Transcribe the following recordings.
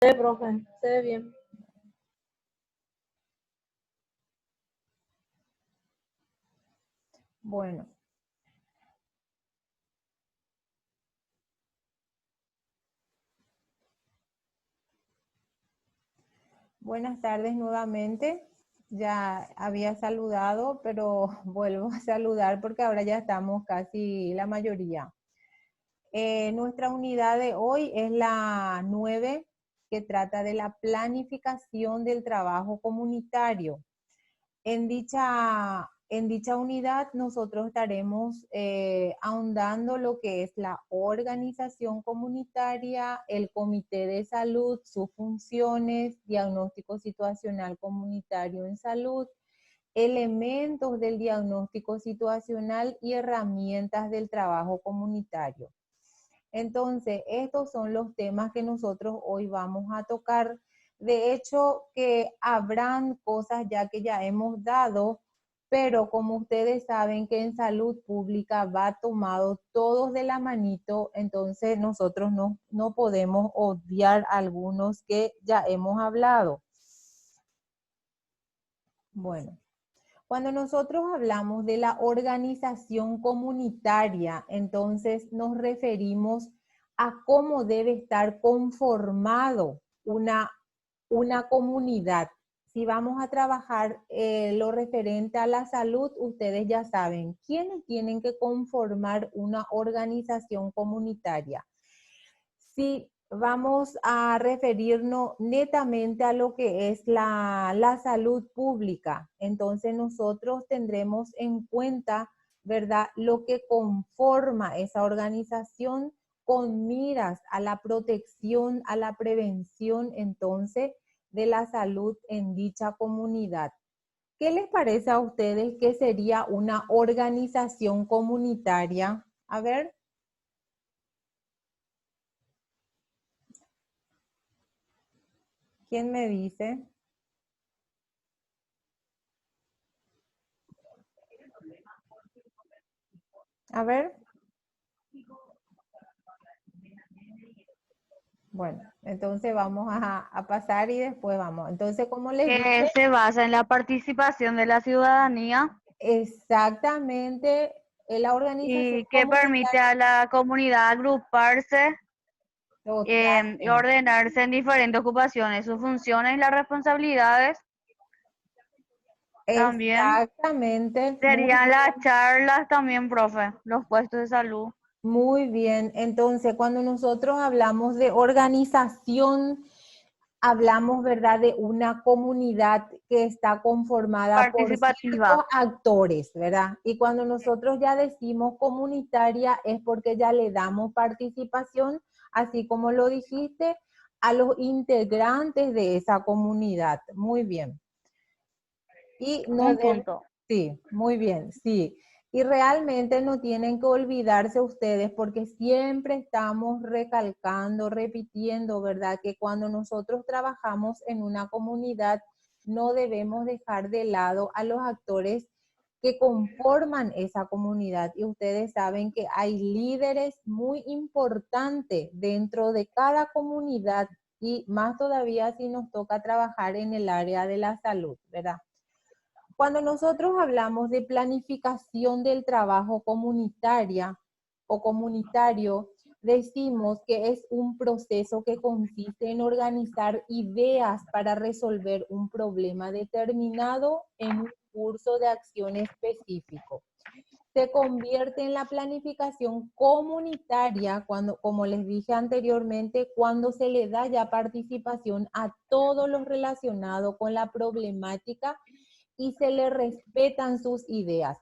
Profe, se ve bien. Bueno, buenas tardes nuevamente. Ya había saludado, pero vuelvo a saludar porque ahora ya estamos casi la mayoría. Nuestra unidad de hoy es la 9, que trata de la planificación del trabajo comunitario. En dicha unidad nosotros estaremos ahondando lo que es la organización comunitaria, el comité de salud, sus funciones, diagnóstico situacional comunitario en salud, elementos del diagnóstico situacional y herramientas del trabajo comunitario. Entonces, estos son los temas que nosotros hoy vamos a tocar. De hecho, que habrán cosas ya que ya hemos dado, pero como ustedes saben que en salud pública va tomado todos de la manito, entonces nosotros no podemos obviar algunos que ya hemos hablado. Bueno. Cuando nosotros hablamos de la organización comunitaria, entonces nos referimos a cómo debe estar conformado una comunidad. Si vamos a trabajar lo referente a la salud, ustedes ya saben quiénes tienen que conformar una organización comunitaria. Si vamos a referirnos netamente a lo que es la salud pública, entonces nosotros tendremos en cuenta, ¿verdad?, lo que conforma esa organización con miras a la protección, a la prevención, entonces, de la salud en dicha comunidad. ¿Qué les parece a ustedes que sería una organización comunitaria? A ver. ¿Quién me dice? A ver. Bueno, entonces vamos a pasar y después vamos. Entonces, como les Que dije, se basa en la participación de la ciudadanía exactamente la organización y que permite comunitaria, a la comunidad agruparse y totalmente, ordenarse en diferentes ocupaciones, sus funciones y las responsabilidades. También exactamente, serían las charlas también, profe, los puestos de salud. muy bien. Entonces, cuando nosotros hablamos de organización, hablamos, ¿verdad?, de una comunidad que está conformada por Participativa. ciertos actores, ¿verdad? Y cuando nosotros ya decimos comunitaria es porque ya le damos participación, así como lo dijiste, a los integrantes de esa comunidad. Muy bien. Y no Un debe, punto. sí, muy bien, sí. Y realmente no tienen que olvidarse ustedes porque siempre estamos recalcando, repitiendo, ¿verdad? Que cuando nosotros trabajamos en una comunidad no debemos dejar de lado a los actores que conforman esa comunidad. Y ustedes saben que hay líderes muy importantes dentro de cada comunidad y más todavía si nos toca trabajar en el área de la salud, ¿verdad? Cuando nosotros hablamos de planificación del trabajo comunitaria o comunitario, decimos que es un proceso que consiste en organizar ideas para resolver un problema determinado en un curso de acción específico. Se convierte en la planificación comunitaria cuando, como les dije anteriormente, cuando se le da ya participación a todos los relacionados con la problemática y se le respetan sus ideas,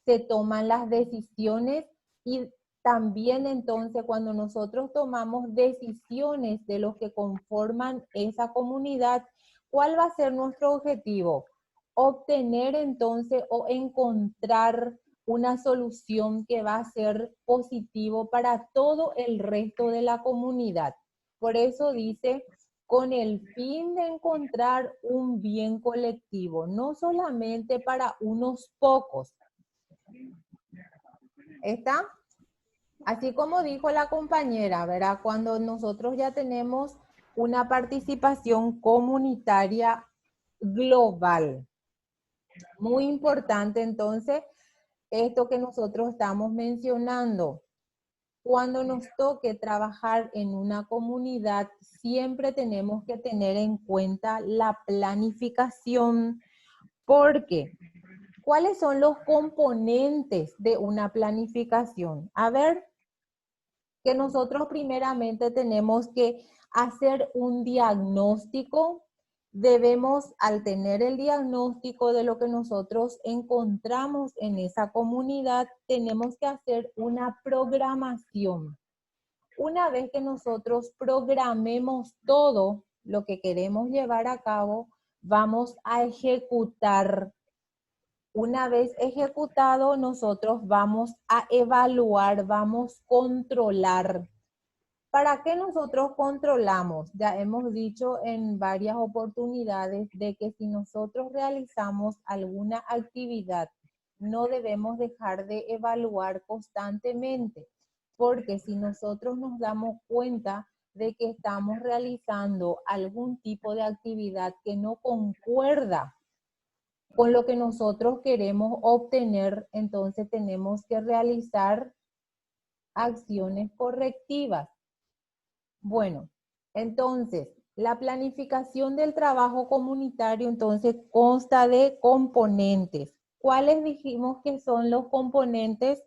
se toman las decisiones y también entonces cuando nosotros tomamos decisiones de los que conforman esa comunidad, ¿cuál va a ser nuestro objetivo? Obtener entonces o encontrar una solución que va a ser positivo para todo el resto de la comunidad. Por eso dice con el fin de encontrar un bien colectivo, no solamente para unos pocos. ¿Está? Así como dijo la compañera, ¿verdad? Cuando nosotros ya tenemos una participación comunitaria global. Muy importante entonces esto que nosotros estamos mencionando. Cuando nos toque trabajar en una comunidad, siempre tenemos que tener en cuenta la planificación, porque ¿cuáles son los componentes de una planificación? A ver, que nosotros primeramente tenemos que hacer un diagnóstico. Debemos, al tener el diagnóstico de lo que nosotros encontramos en esa comunidad, tenemos que hacer una programación. Una vez que nosotros programemos todo lo que queremos llevar a cabo, vamos a ejecutar. Una vez ejecutado, nosotros vamos a evaluar, vamos a controlar. ¿Para qué nosotros controlamos? Ya hemos dicho en varias oportunidades de que si nosotros realizamos alguna actividad, no debemos dejar de evaluar constantemente, porque si nosotros nos damos cuenta de que estamos realizando algún tipo de actividad que no concuerda con lo que nosotros queremos obtener, entonces tenemos que realizar acciones correctivas. Bueno, entonces, la planificación del trabajo comunitario entonces consta de componentes. ¿Cuáles dijimos que son los componentes?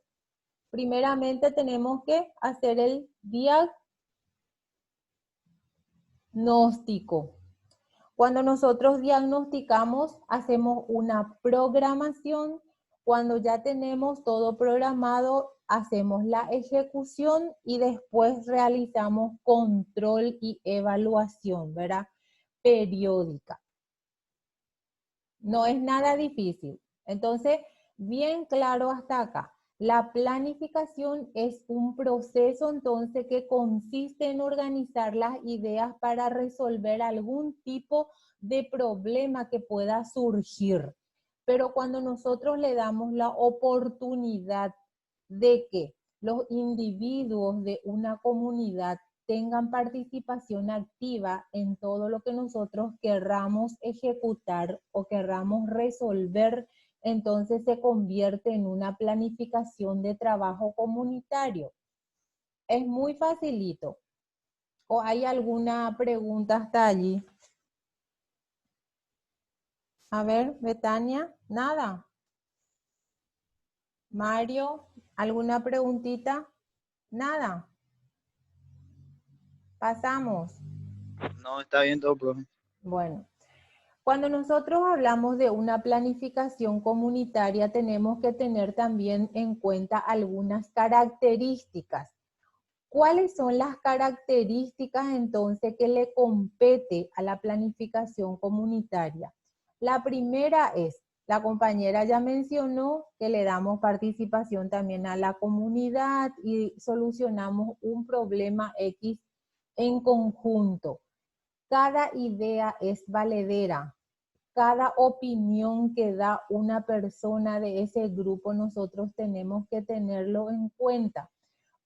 Primeramente tenemos que hacer el diagnóstico. Cuando nosotros diagnosticamos, hacemos una programación. Cuando ya tenemos todo programado, hacemos la ejecución y después realizamos control y evaluación, ¿verdad? Periódica. No es nada difícil. Entonces, bien claro hasta acá. La planificación es un proceso entonces que consiste en organizar las ideas para resolver algún tipo de problema que pueda surgir. Pero cuando nosotros le damos la oportunidad de que los individuos de una comunidad tengan participación activa en todo lo que nosotros querramos ejecutar o querramos resolver, entonces se convierte en una planificación de trabajo comunitario. Es muy facilito. ¿O hay alguna pregunta hasta allí? A ver, Betania, nada. Mario, ¿alguna preguntita? Nada. Pasamos. No, está bien todo, profe. Bueno, cuando nosotros hablamos de una planificación comunitaria, tenemos que tener también en cuenta algunas características. ¿Cuáles son las características entonces que le compete a la planificación comunitaria? La primera es, la compañera ya mencionó que le damos participación también a la comunidad y solucionamos un problema X en conjunto. Cada idea es valedera. Cada opinión que da una persona de ese grupo, nosotros tenemos que tenerlo en cuenta.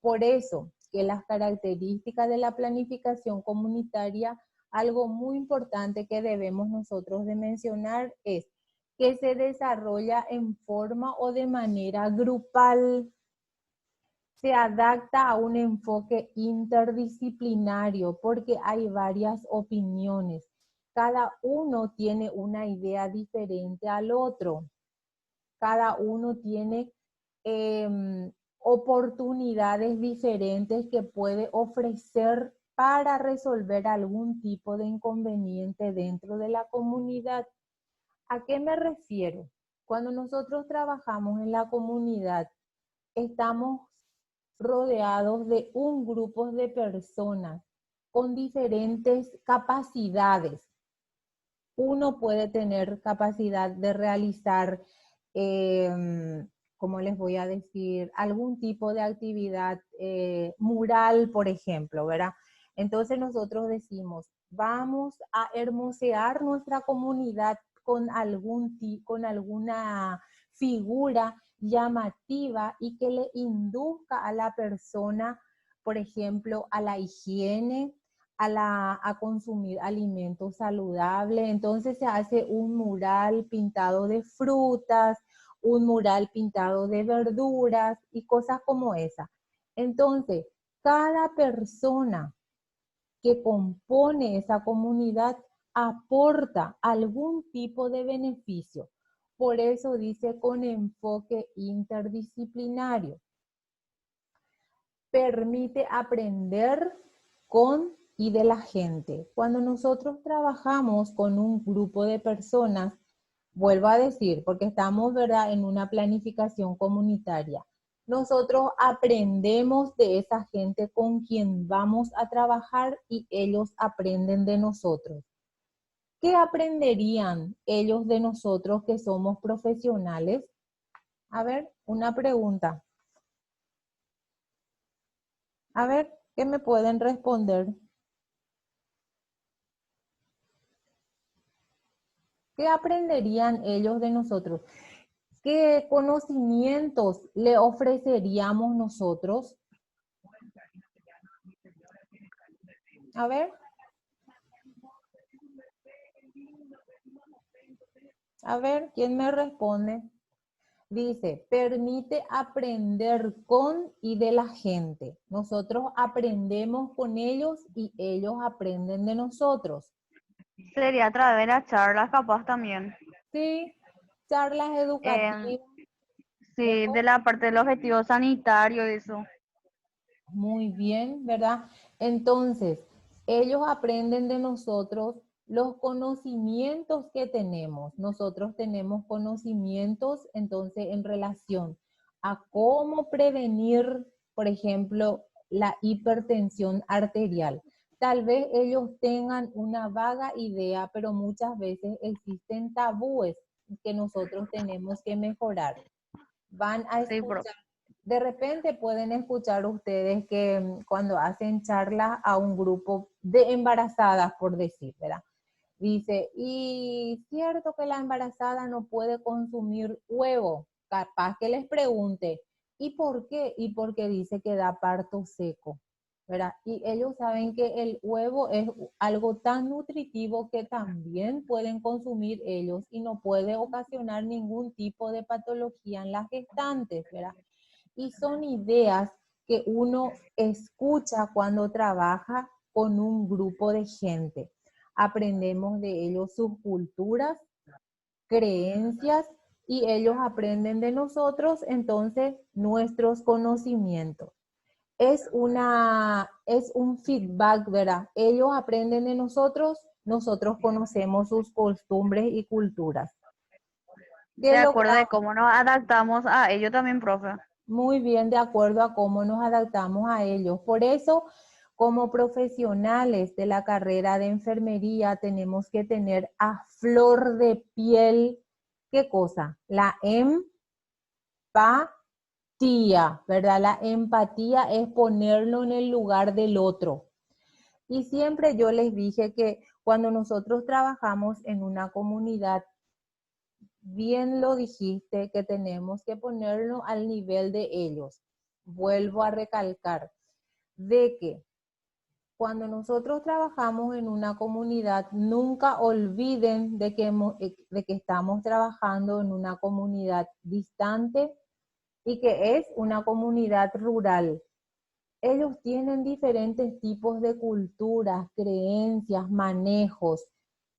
Por eso que las características de la planificación comunitaria, algo muy importante que debemos nosotros de mencionar es que se desarrolla en forma o de manera grupal. Se adapta a un enfoque interdisciplinario porque hay varias opiniones. Cada uno tiene una idea diferente al otro. Cada uno tiene oportunidades diferentes que puede ofrecer para resolver algún tipo de inconveniente dentro de la comunidad. ¿A qué me refiero? Cuando nosotros trabajamos en la comunidad, estamos rodeados de un grupo de personas con diferentes capacidades. Uno puede tener capacidad de realizar, ¿cómo les voy a decir? Algún tipo de actividad mural, por ejemplo, ¿verdad? Entonces nosotros decimos, vamos a hermosear nuestra comunidad con alguna figura llamativa y que le induzca a la persona, por ejemplo, a la higiene, a consumir alimentos saludables. Entonces se hace un mural pintado de frutas, un mural pintado de verduras y cosas como esa. Entonces, cada persona que compone esa comunidad aporta algún tipo de beneficio. Por eso dice con enfoque interdisciplinario. Permite aprender con y de la gente. Cuando nosotros trabajamos con un grupo de personas, vuelvo a decir, porque estamos, ¿verdad?, en una planificación comunitaria. Nosotros aprendemos de esa gente con quien vamos a trabajar y ellos aprenden de nosotros. ¿Qué aprenderían ellos de nosotros que somos profesionales? A ver, una pregunta. A ver, ¿qué me pueden responder? ¿Qué aprenderían ellos de nosotros? ¿Qué conocimientos le ofreceríamos nosotros? A ver. A ver, ¿quién me responde? Dice, permite aprender con y de la gente. Nosotros aprendemos con ellos y ellos aprenden de nosotros. Sería a través de las charlas capaz también. Sí, charlas educativas. Sí, de la parte del objetivo sanitario, eso. Muy bien, ¿verdad? Entonces, ellos aprenden de nosotros los conocimientos que tenemos. Nosotros tenemos conocimientos, entonces, en relación a cómo prevenir, por ejemplo, la hipertensión arterial. Tal vez ellos tengan una vaga idea, pero muchas veces existen tabúes que nosotros tenemos que mejorar. Van a Sí, profe. escuchar. De repente pueden escuchar ustedes que cuando hacen charlas a un grupo de embarazadas, por decir, ¿verdad? Dice, y cierto que la embarazada no puede consumir huevo. Capaz que les pregunte, ¿y por qué? Y porque dice que da parto seco, ¿verdad? Y ellos saben que el huevo es algo tan nutritivo que también pueden consumir ellos y no puede ocasionar ningún tipo de patología en las gestantes, ¿verdad? Y son ideas que uno escucha cuando trabaja con un grupo de gente. Aprendemos de ellos sus culturas, creencias y ellos aprenden de nosotros, entonces, nuestros conocimientos. Es un feedback, ¿verdad? Ellos aprenden de nosotros, nosotros conocemos sus costumbres y culturas. De acuerdo de cómo nos adaptamos a ello también, profe. Muy bien, de acuerdo a cómo nos adaptamos a ellos. Por eso, como profesionales de la carrera de enfermería, tenemos que tener a flor de piel, ¿qué cosa? La empatía, ¿verdad? La empatía es ponerlo en el lugar del otro. Y siempre yo les dije que cuando nosotros trabajamos en una comunidad, bien lo dijiste, que tenemos que ponerlo al nivel de ellos. Vuelvo a recalcar de que cuando nosotros trabajamos en una comunidad, nunca olviden de que estamos trabajando en una comunidad distante y que es una comunidad rural. Ellos tienen diferentes tipos de culturas, creencias, manejos.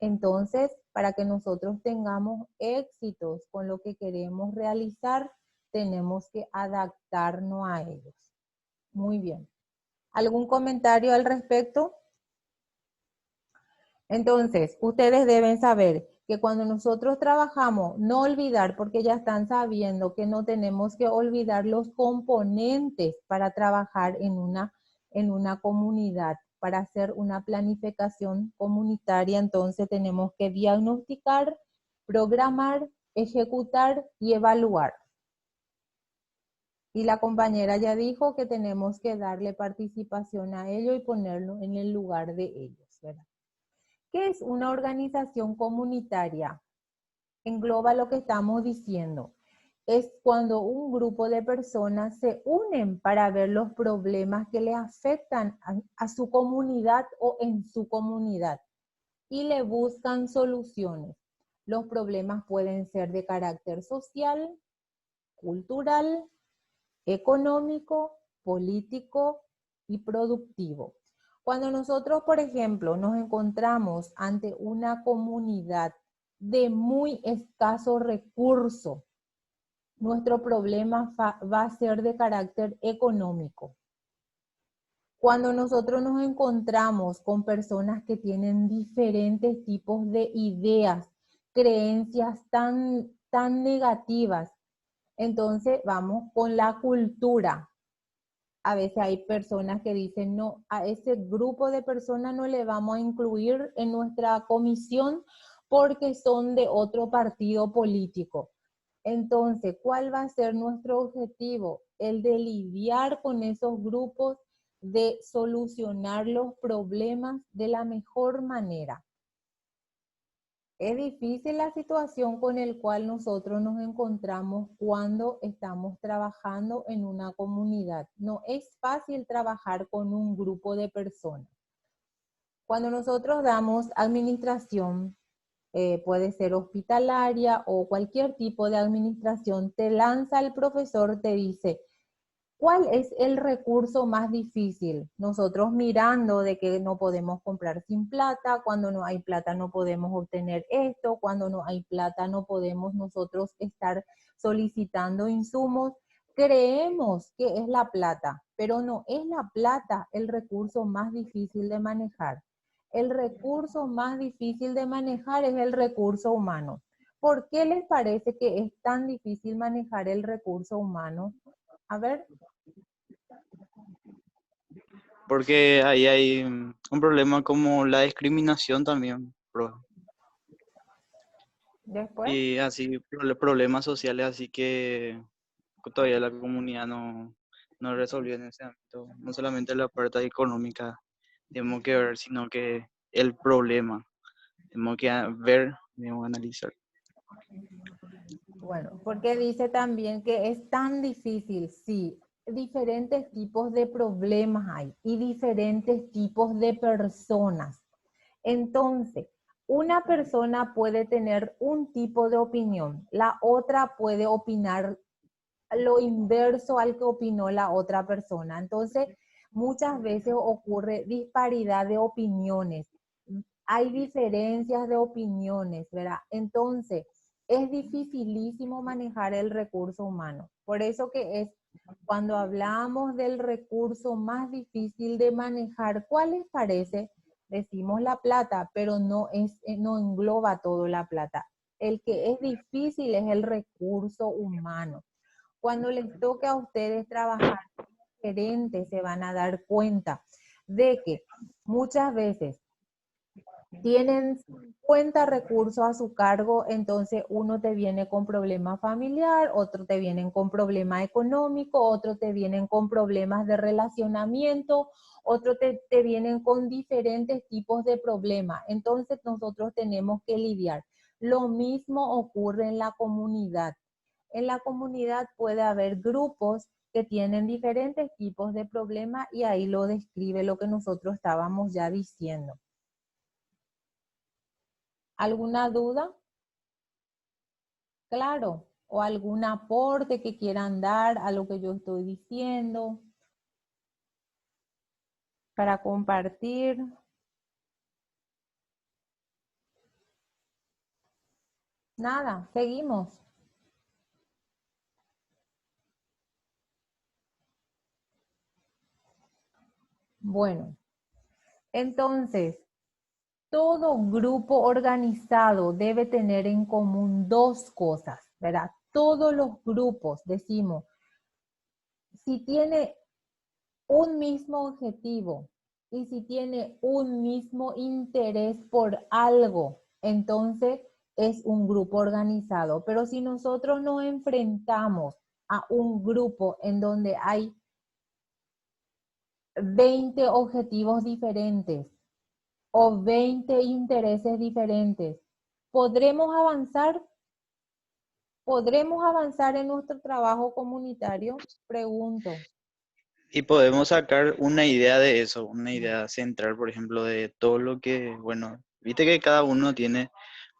Entonces, para que nosotros tengamos éxitos con lo que queremos realizar, tenemos que adaptarnos a ellos. Muy bien. ¿Algún comentario al respecto? Entonces, ustedes deben saber que cuando nosotros trabajamos, no olvidar, porque ya están sabiendo que no tenemos que olvidar los componentes para trabajar en una comunidad, para hacer una planificación comunitaria. Entonces tenemos que diagnosticar, programar, ejecutar y evaluar. Y la compañera ya dijo que tenemos que darle participación a ello y ponerlo en el lugar de ellos, ¿verdad? ¿Qué es una organización comunitaria? Engloba lo que estamos diciendo. es cuando un grupo de personas se unen para ver los problemas que le afectan a su comunidad o en su comunidad y le buscan soluciones. Los problemas pueden ser de carácter social, cultural, económico, político y productivo. Cuando nosotros, por ejemplo, nos encontramos ante una comunidad de muy escaso recurso, nuestro problema va a ser de carácter económico. Cuando nosotros nos encontramos con personas que tienen diferentes tipos de ideas, creencias tan negativas, entonces vamos con la cultura. A veces hay personas que dicen, no, a ese grupo de personas no le vamos a incluir en nuestra comisión porque son de otro partido político. Entonces, ¿cuál va a ser nuestro objetivo? El de lidiar con esos grupos, de solucionar los problemas de la mejor manera. Es difícil la situación con la cual nosotros nos encontramos cuando estamos trabajando en una comunidad. No es fácil trabajar con un grupo de personas. Cuando nosotros damos administración, puede ser hospitalaria o cualquier tipo de administración, te lanza el profesor, te dice, ¿cuál es el recurso más difícil? Nosotros mirando de que no podemos comprar sin plata, cuando no hay plata no podemos obtener esto, cuando no hay plata no podemos nosotros estar solicitando insumos. Creemos que es la plata, pero no es la plata el recurso más difícil de manejar. El recurso más difícil de manejar es el recurso humano. ¿Por qué les parece que es tan difícil manejar el recurso humano? A ver. Porque ahí hay un problema como la discriminación también, Después, y así problemas sociales, así que todavía la comunidad no resolvió en ese ámbito. No solamente la parte económica tenemos que ver, sino que el problema tenemos que ver, tenemos que analizar. bueno, porque dice también que es tan difícil, sí, diferentes tipos de problemas hay y diferentes tipos de personas. Entonces, una persona puede tener un tipo de opinión, la otra puede opinar lo inverso al que opinó la otra persona. Entonces, muchas veces ocurre disparidad de opiniones, hay diferencias de opiniones, ¿verdad? Entonces, es dificilísimo manejar el recurso humano. Por eso que es, cuando hablamos del recurso más difícil de manejar, ¿cuál les parece? Decimos la plata, pero no engloba todo la plata. El que es difícil es el recurso humano. Cuando les toque a ustedes trabajar como gerentes, se van a dar cuenta de que muchas veces tienen 50 recursos a su cargo, entonces uno te viene con problema familiar, otro te vienen con problema económico, otro te vienen con problemas de relacionamiento, otro te vienen con diferentes tipos de problemas. Entonces nosotros tenemos que lidiar. Lo mismo ocurre en la comunidad. En la comunidad puede haber grupos que tienen diferentes tipos de problemas y ahí lo describe lo que nosotros estábamos ya diciendo. ¿Alguna duda? Claro. ¿O algún aporte que quieran dar a lo que yo estoy diciendo? Para compartir. Nada, seguimos. Bueno, entonces, todo grupo organizado debe tener en común dos cosas, ¿verdad? Todos los grupos, decimos, si tiene un mismo objetivo y si tiene un mismo interés por algo, entonces es un grupo organizado. Pero si nosotros nos enfrentamos a un grupo en donde hay 20 objetivos diferentes o 20 intereses diferentes, ¿podremos avanzar? ¿Podremos avanzar en nuestro trabajo comunitario? Pregunto. Y podemos sacar una idea de eso, una idea central, por ejemplo, de todo lo que, bueno, viste que cada uno tiene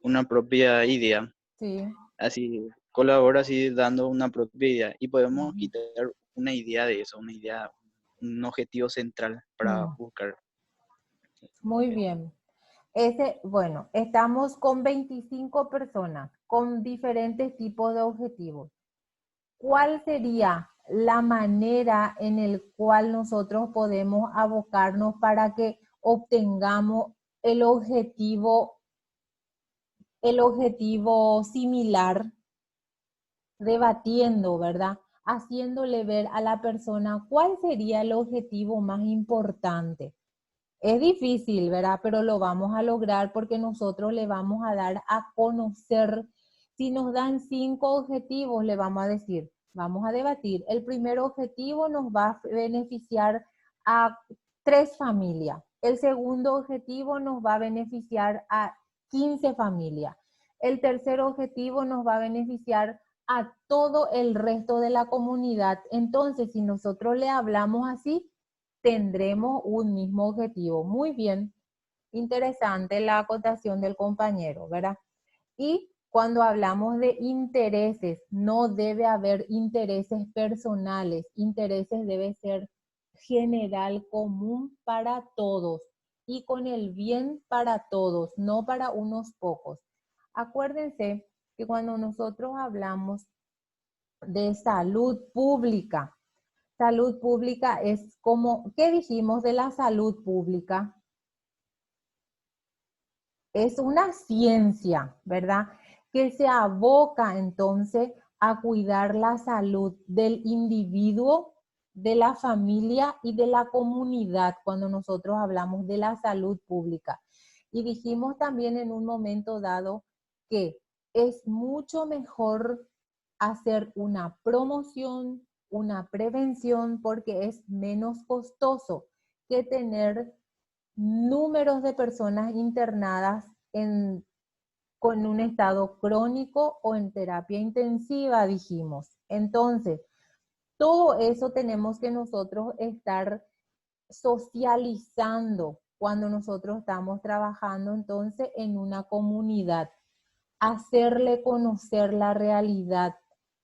una propia idea, Sí. así colabora así dando una propia idea y podemos Ujú. quitar una idea de eso, una idea, un objetivo central para Mm, buscar. muy bien. Bueno, estamos con 25 personas con diferentes tipos de objetivos. ¿Cuál sería la manera en el cual nosotros podemos abocarnos para que obtengamos el objetivo similar, debatiendo, ¿verdad? Haciéndole ver a la persona cuál sería el objetivo más importante? Es difícil, ¿verdad? Pero lo vamos a lograr porque nosotros le vamos a dar a conocer. Si nos dan 5 objetivos, le vamos a decir, vamos a debatir. El primer objetivo nos va a beneficiar a 3 familias. El segundo objetivo nos va a beneficiar a 15 familias. El tercer objetivo nos va a beneficiar a todo el resto de la comunidad. Entonces, si nosotros le hablamos así, tendremos un mismo objetivo. Muy bien, interesante la acotación del compañero, ¿verdad? Y cuando hablamos de intereses, no debe haber intereses personales, intereses debe ser general, común para todos y con el bien para todos, no para unos pocos. Acuérdense que cuando nosotros hablamos de salud pública es como, ¿qué dijimos de la salud pública? Es una ciencia, ¿verdad? Que se aboca entonces a cuidar la salud del individuo, de la familia y de la comunidad cuando nosotros hablamos de la salud pública. Y dijimos también en un momento dado que es mucho mejor hacer una promoción, una prevención, porque es menos costoso que tener números de personas internadas con un estado crónico o en terapia intensiva, dijimos. Entonces, todo eso tenemos que nosotros estar socializando cuando nosotros estamos trabajando entonces en una comunidad, hacerle conocer la realidad,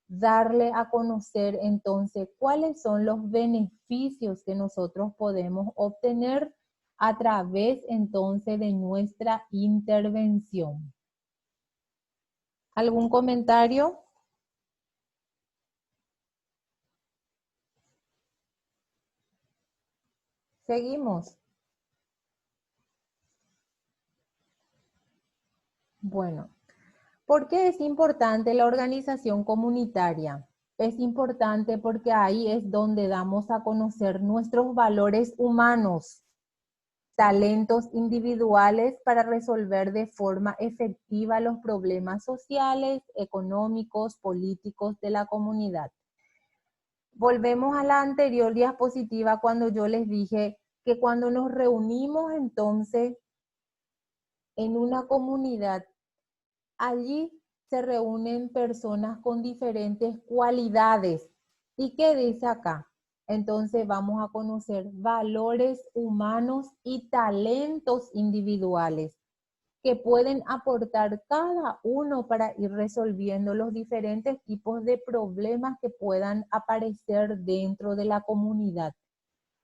darle a conocer entonces cuáles son los beneficios que nosotros podemos obtener a través entonces de nuestra intervención. ¿Algún comentario? Seguimos. Bueno, ¿por qué es importante la organización comunitaria? Es importante porque ahí es donde damos a conocer nuestros valores humanos, talentos individuales para resolver de forma efectiva los problemas sociales, económicos, políticos de la comunidad. Volvemos a la anterior diapositiva cuando yo les dije que cuando nos reunimos entonces en una comunidad, allí se reúnen personas con diferentes cualidades. ¿Y qué dice acá? Entonces vamos a conocer valores humanos y talentos individuales que pueden aportar cada uno para ir resolviendo los diferentes tipos de problemas que puedan aparecer dentro de la comunidad.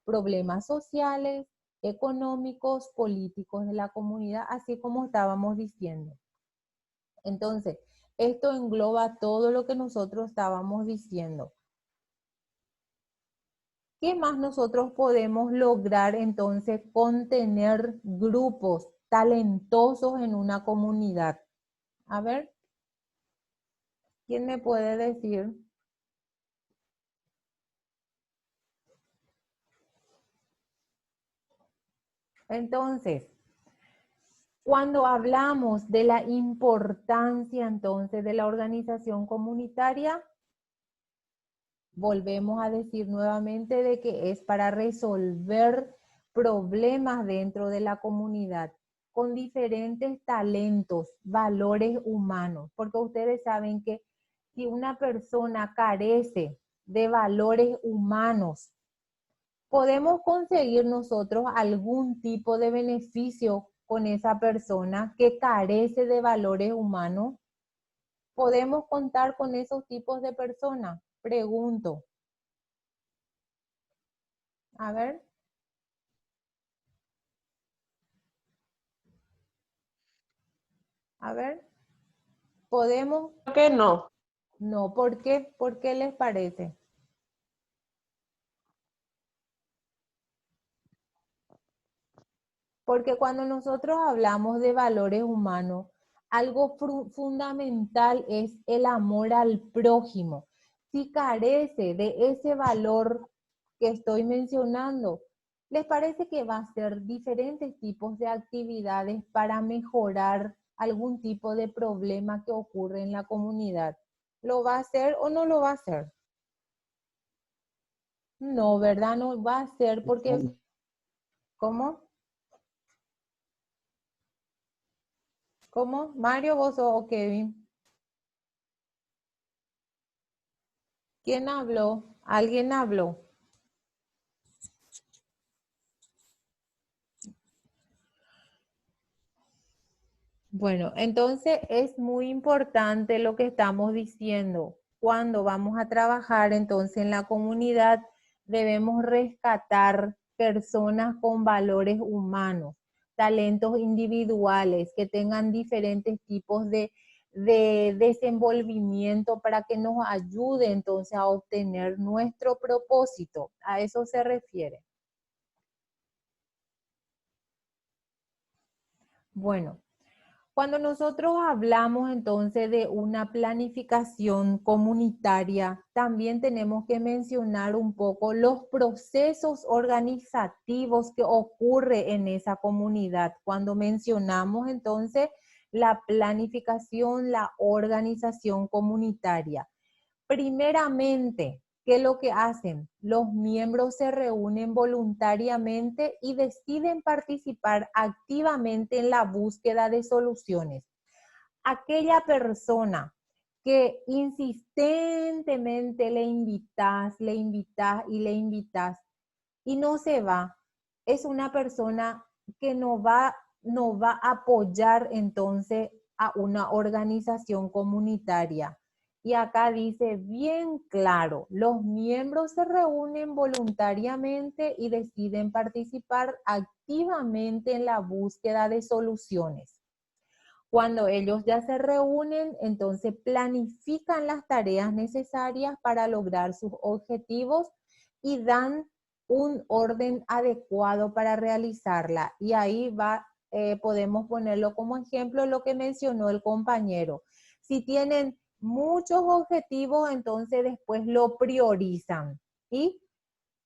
Problemas sociales, económicos, políticos de la comunidad, así como estábamos diciendo. Entonces, esto engloba todo lo que nosotros estábamos diciendo. ¿Qué más nosotros podemos lograr entonces con tener grupos talentosos en una comunidad? A ver, ¿quién me puede decir? Entonces, cuando hablamos de la importancia entonces de la organización comunitaria, volvemos a decir nuevamente de que es para resolver problemas dentro de la comunidad con diferentes talentos, valores humanos, porque ustedes saben que si una persona carece de valores humanos, ¿podemos conseguir nosotros algún tipo de beneficio con esa persona que carece de valores humanos? ¿Podemos contar con esos tipos de personas? Pregunto. A ver. A ver. ¿Podemos? Creo que no. No, ¿por qué? ¿Por qué les parece? Porque cuando nosotros hablamos de valores humanos, algo fundamental es el amor al prójimo. Si carece de ese valor que estoy mencionando, ¿les parece que va a ser diferentes tipos de actividades para mejorar algún tipo de problema que ocurre en la comunidad? ¿Lo va a hacer o no lo va a hacer? No, ¿verdad? No va a hacer porque... ¿Cómo? ¿Cómo? ¿Mario, vos o Kevin? ¿Quién habló? ¿Alguien habló? Bueno, entonces es muy importante lo que estamos diciendo. Cuando vamos a trabajar entonces en la comunidad, debemos rescatar personas con valores humanos, talentos individuales, que tengan diferentes tipos de desenvolvimiento para que nos ayude entonces a obtener nuestro propósito. A eso se refiere. Bueno. Cuando nosotros hablamos entonces de una planificación comunitaria, también tenemos que mencionar un poco los procesos organizativos que ocurre en esa comunidad. Cuando mencionamos entonces la planificación, la organización comunitaria. Primeramente, ¿qué es lo que hacen? Los miembros se reúnen voluntariamente y deciden participar activamente en la búsqueda de soluciones. Aquella persona que insistentemente le invitas y no se va, es una persona que no va a apoyar entonces a una organización comunitaria. Y acá dice bien claro, los miembros se reúnen voluntariamente y deciden participar activamente en la búsqueda de soluciones. Cuando ellos ya se reúnen, entonces planifican las tareas necesarias para lograr sus objetivos y dan un orden adecuado para realizarla. Y ahí va, podemos ponerlo como ejemplo lo que mencionó el compañero. Si tienen muchos objetivos, entonces después lo priorizan y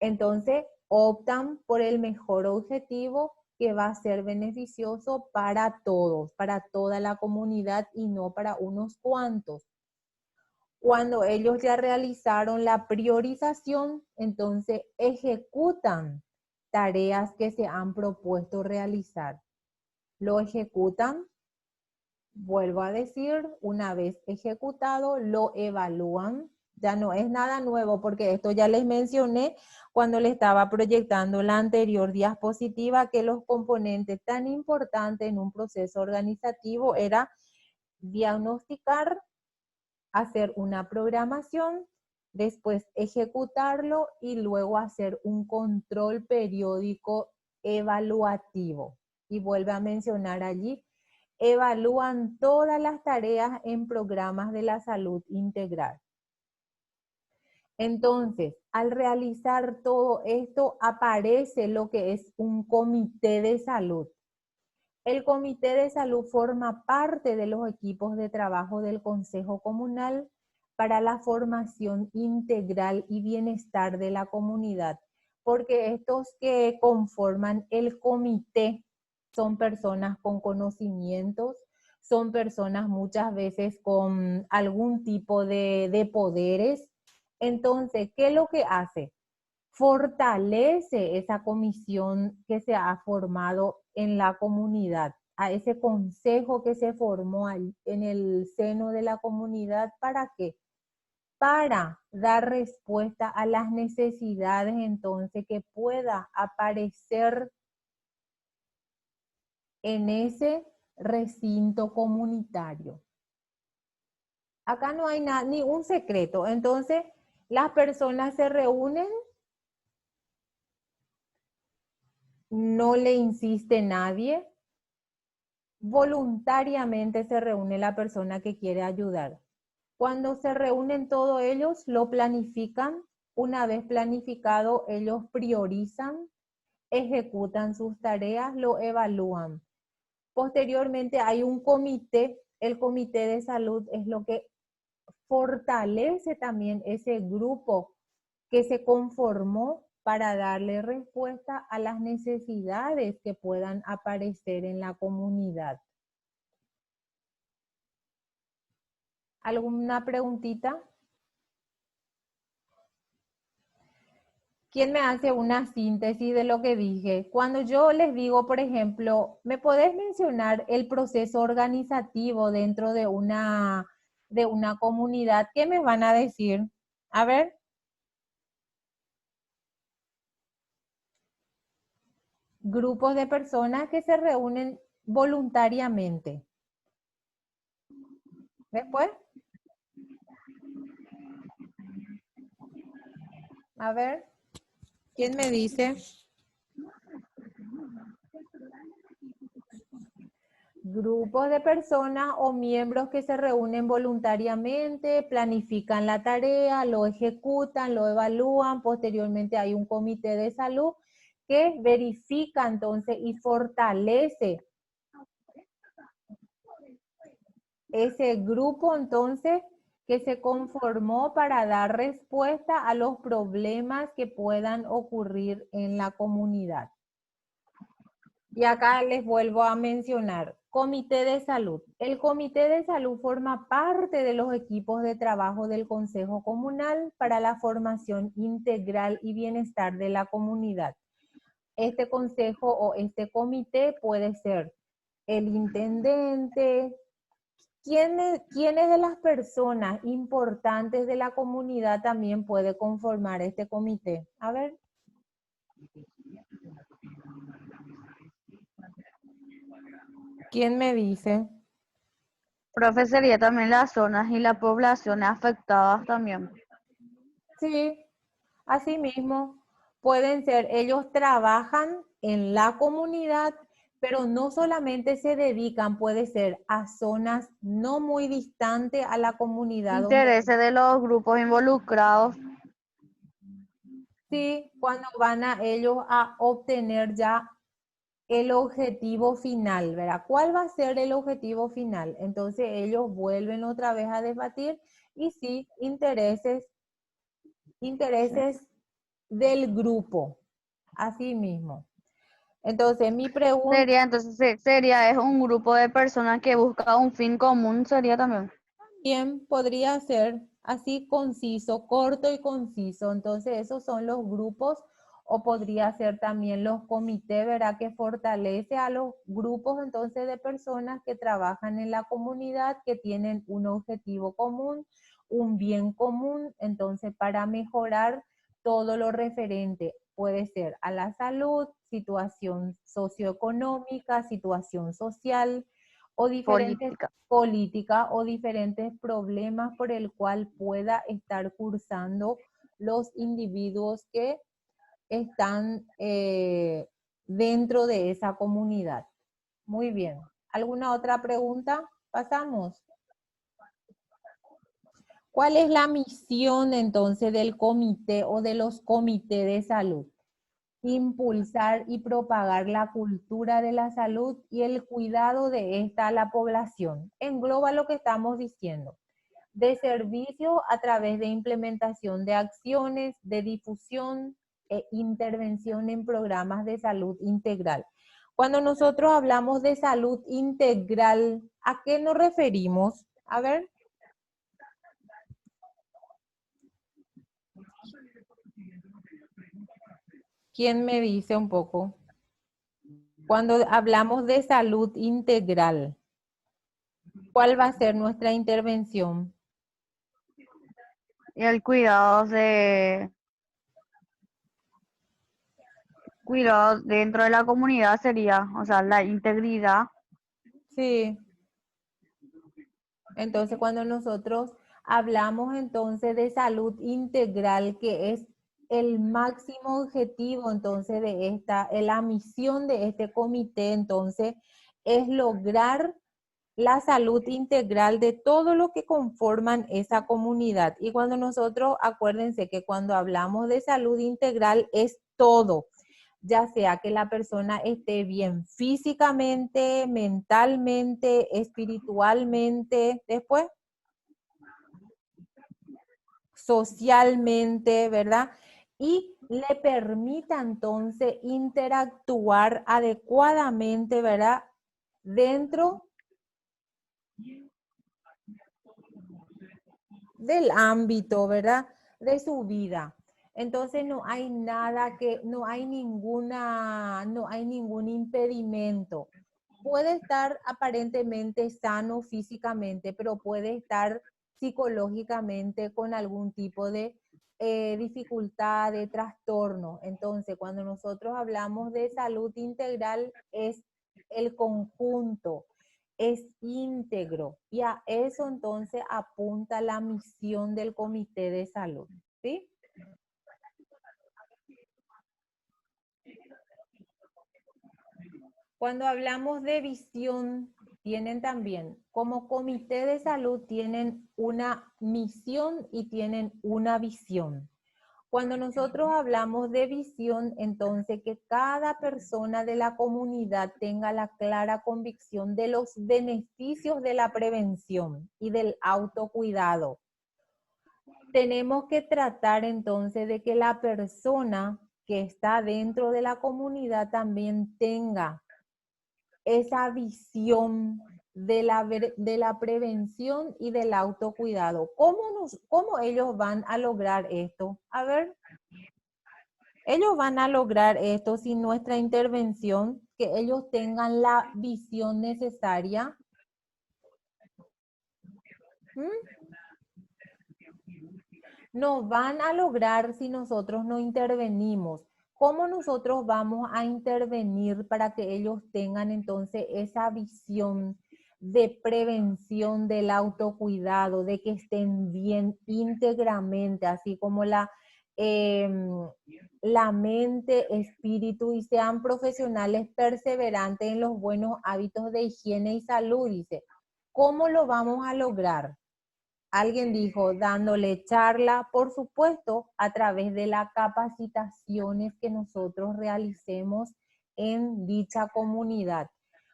entonces optan por el mejor objetivo que va a ser beneficioso para todos, para toda la comunidad y no para unos cuantos. Cuando ellos ya realizaron la priorización, entonces ejecutan tareas que se han propuesto realizar. Lo ejecutan, vuelvo a decir, una vez ejecutado, lo evalúan. Ya no es nada nuevo porque esto ya les mencioné cuando les estaba proyectando la anterior diapositiva, que los componentes tan importantes en un proceso organizativo era diagnosticar, hacer una programación, después ejecutarlo y luego hacer un control periódico evaluativo. Y vuelve a mencionar allí, evalúan todas las tareas en programas de la salud integral. Entonces, al realizar todo esto, aparece lo que es un comité de salud. El comité de salud forma parte de los equipos de trabajo del Consejo Comunal para la formación integral y bienestar de la comunidad, porque estos que conforman el comité son personas con conocimientos, son personas muchas veces con algún tipo de poderes. Entonces, ¿qué es lo que hace? Fortalece esa comisión que se ha formado en la comunidad, a ese consejo que se formó en el seno de la comunidad. ¿Para qué? para dar respuesta a las necesidades entonces que pueda aparecer en ese recinto comunitario. Acá no hay nada, ni un secreto. Entonces, las personas se reúnen, no le insiste nadie, voluntariamente se reúne la persona que quiere ayudar. Cuando se reúnen todos ellos, lo planifican. Una vez planificado, ellos priorizan, ejecutan sus tareas, lo evalúan. Posteriormente hay un comité. El comité de salud es lo que fortalece también ese grupo que se conformó para darle respuesta a las necesidades que puedan aparecer en la comunidad. ¿Alguna preguntita? ¿Quién me hace una síntesis de lo que dije? Cuando yo les digo, por ejemplo, ¿me podés mencionar el proceso organizativo dentro de una comunidad? ¿Qué me van a decir? A ver. Grupos de personas que se reúnen voluntariamente. Después. A ver. ¿Quién me dice? Grupos de personas o miembros que se reúnen voluntariamente, planifican la tarea, lo ejecutan, lo evalúan. Posteriormente hay un comité de salud que verifica entonces y fortalece ese grupo entonces que se conformó para dar respuesta a los problemas que puedan ocurrir en la comunidad. Y acá les vuelvo a mencionar, comité de salud. El comité de salud forma parte de los equipos de trabajo del Consejo Comunal para la formación integral y bienestar de la comunidad. Este consejo o este comité puede ser el intendente. ¿Quiénes de las personas importantes de la comunidad también puede conformar este comité? A ver. ¿Quién me dice? Profe, sería también las zonas y la población afectadas también. Sí, así mismo pueden ser, ellos trabajan en la comunidad, pero no solamente se dedican, puede ser a zonas no muy distantes a la comunidad. Intereses de los grupos involucrados. Sí, cuando van a ellos a obtener ya el objetivo final, ¿verdad? ¿Cuál va a ser el objetivo final? Entonces ellos vuelven otra vez a debatir y sí, intereses del grupo, así mismo. Entonces mi pregunta... Sería, es un grupo de personas que busca un fin común, sería también. Bien, podría ser así conciso, corto y conciso. Entonces esos son los grupos o podría ser también los comités, ¿verdad? Que fortalece a los grupos entonces de personas que trabajan en la comunidad, que tienen un objetivo común, un bien común, entonces para mejorar todo lo referente puede ser a la salud, situación socioeconómica, situación social o diferentes políticas o diferentes problemas por el cual pueda estar cursando los individuos que están dentro de esa comunidad. Muy bien. ¿Alguna otra pregunta? Pasamos. ¿Cuál es la misión entonces del comité o de los comités de salud? Impulsar y propagar la cultura de la salud y el cuidado de esta a la población. Engloba lo que estamos diciendo. De servicio a través de implementación de acciones, de difusión e intervención en programas de salud integral. Cuando nosotros hablamos de salud integral, ¿a qué nos referimos? A ver. ¿Quién me dice un poco? Cuando hablamos de salud integral, ¿cuál va a ser nuestra intervención? Y el cuidado dentro de la comunidad sería, o sea, la integridad. Sí. Entonces, cuando nosotros hablamos entonces de salud integral, que es el máximo objetivo entonces de la misión de este comité, entonces, es lograr la salud integral de todo lo que conforman esa comunidad. Y cuando nosotros, acuérdense que cuando hablamos de salud integral es todo, ya sea que la persona esté bien físicamente, mentalmente, espiritualmente, después socialmente, ¿verdad? Y le permita entonces interactuar adecuadamente, ¿verdad? Dentro del ámbito, ¿verdad? De su vida. Entonces no hay nada no hay ningún impedimento. Puede estar aparentemente sano físicamente, pero puede estar psicológicamente con algún tipo de dificultad, de trastorno. Entonces, cuando nosotros hablamos de salud integral, es el conjunto, es íntegro, y a eso entonces apunta la misión del Comité de Salud, ¿sí? Cuando hablamos de visión, tienen también, como Comité de Salud, tienen una misión y tienen una visión. Cuando nosotros hablamos de visión, entonces que cada persona de la comunidad tenga la clara convicción de los beneficios de la prevención y del autocuidado. Tenemos que tratar entonces de que la persona que está dentro de la comunidad también tenga esa visión de la prevención y del autocuidado. ¿Cómo ellos van a lograr esto? A ver, ellos van a lograr esto sin nuestra intervención, que ellos tengan la visión necesaria. No van a lograr si nosotros no intervenimos. ¿Cómo nosotros vamos a intervenir para que ellos tengan entonces esa visión de prevención del autocuidado, de que estén bien íntegramente, así como la mente, espíritu, y sean profesionales perseverantes en los buenos hábitos de higiene y salud? Dice, ¿cómo lo vamos a lograr? Alguien dijo, dándole charla, por supuesto, a través de las capacitaciones que nosotros realicemos en dicha comunidad.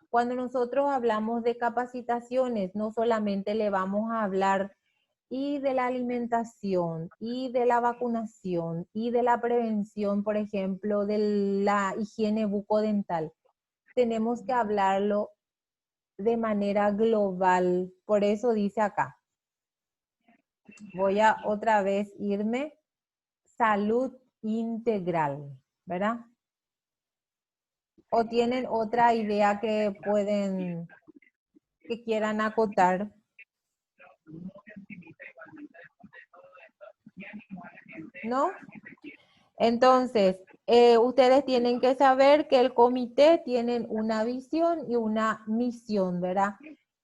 Cuando nosotros hablamos de capacitaciones, no solamente le vamos a hablar y de la alimentación, y de la vacunación, y de la prevención, por ejemplo, de la higiene bucodental. Tenemos que hablarlo de manera global. Por eso dice acá, voy a otra vez irme, salud integral, ¿verdad? ¿O tienen otra idea que que quieran acotar? ¿No? Entonces, ustedes tienen que saber que el comité tiene una visión y una misión, ¿verdad?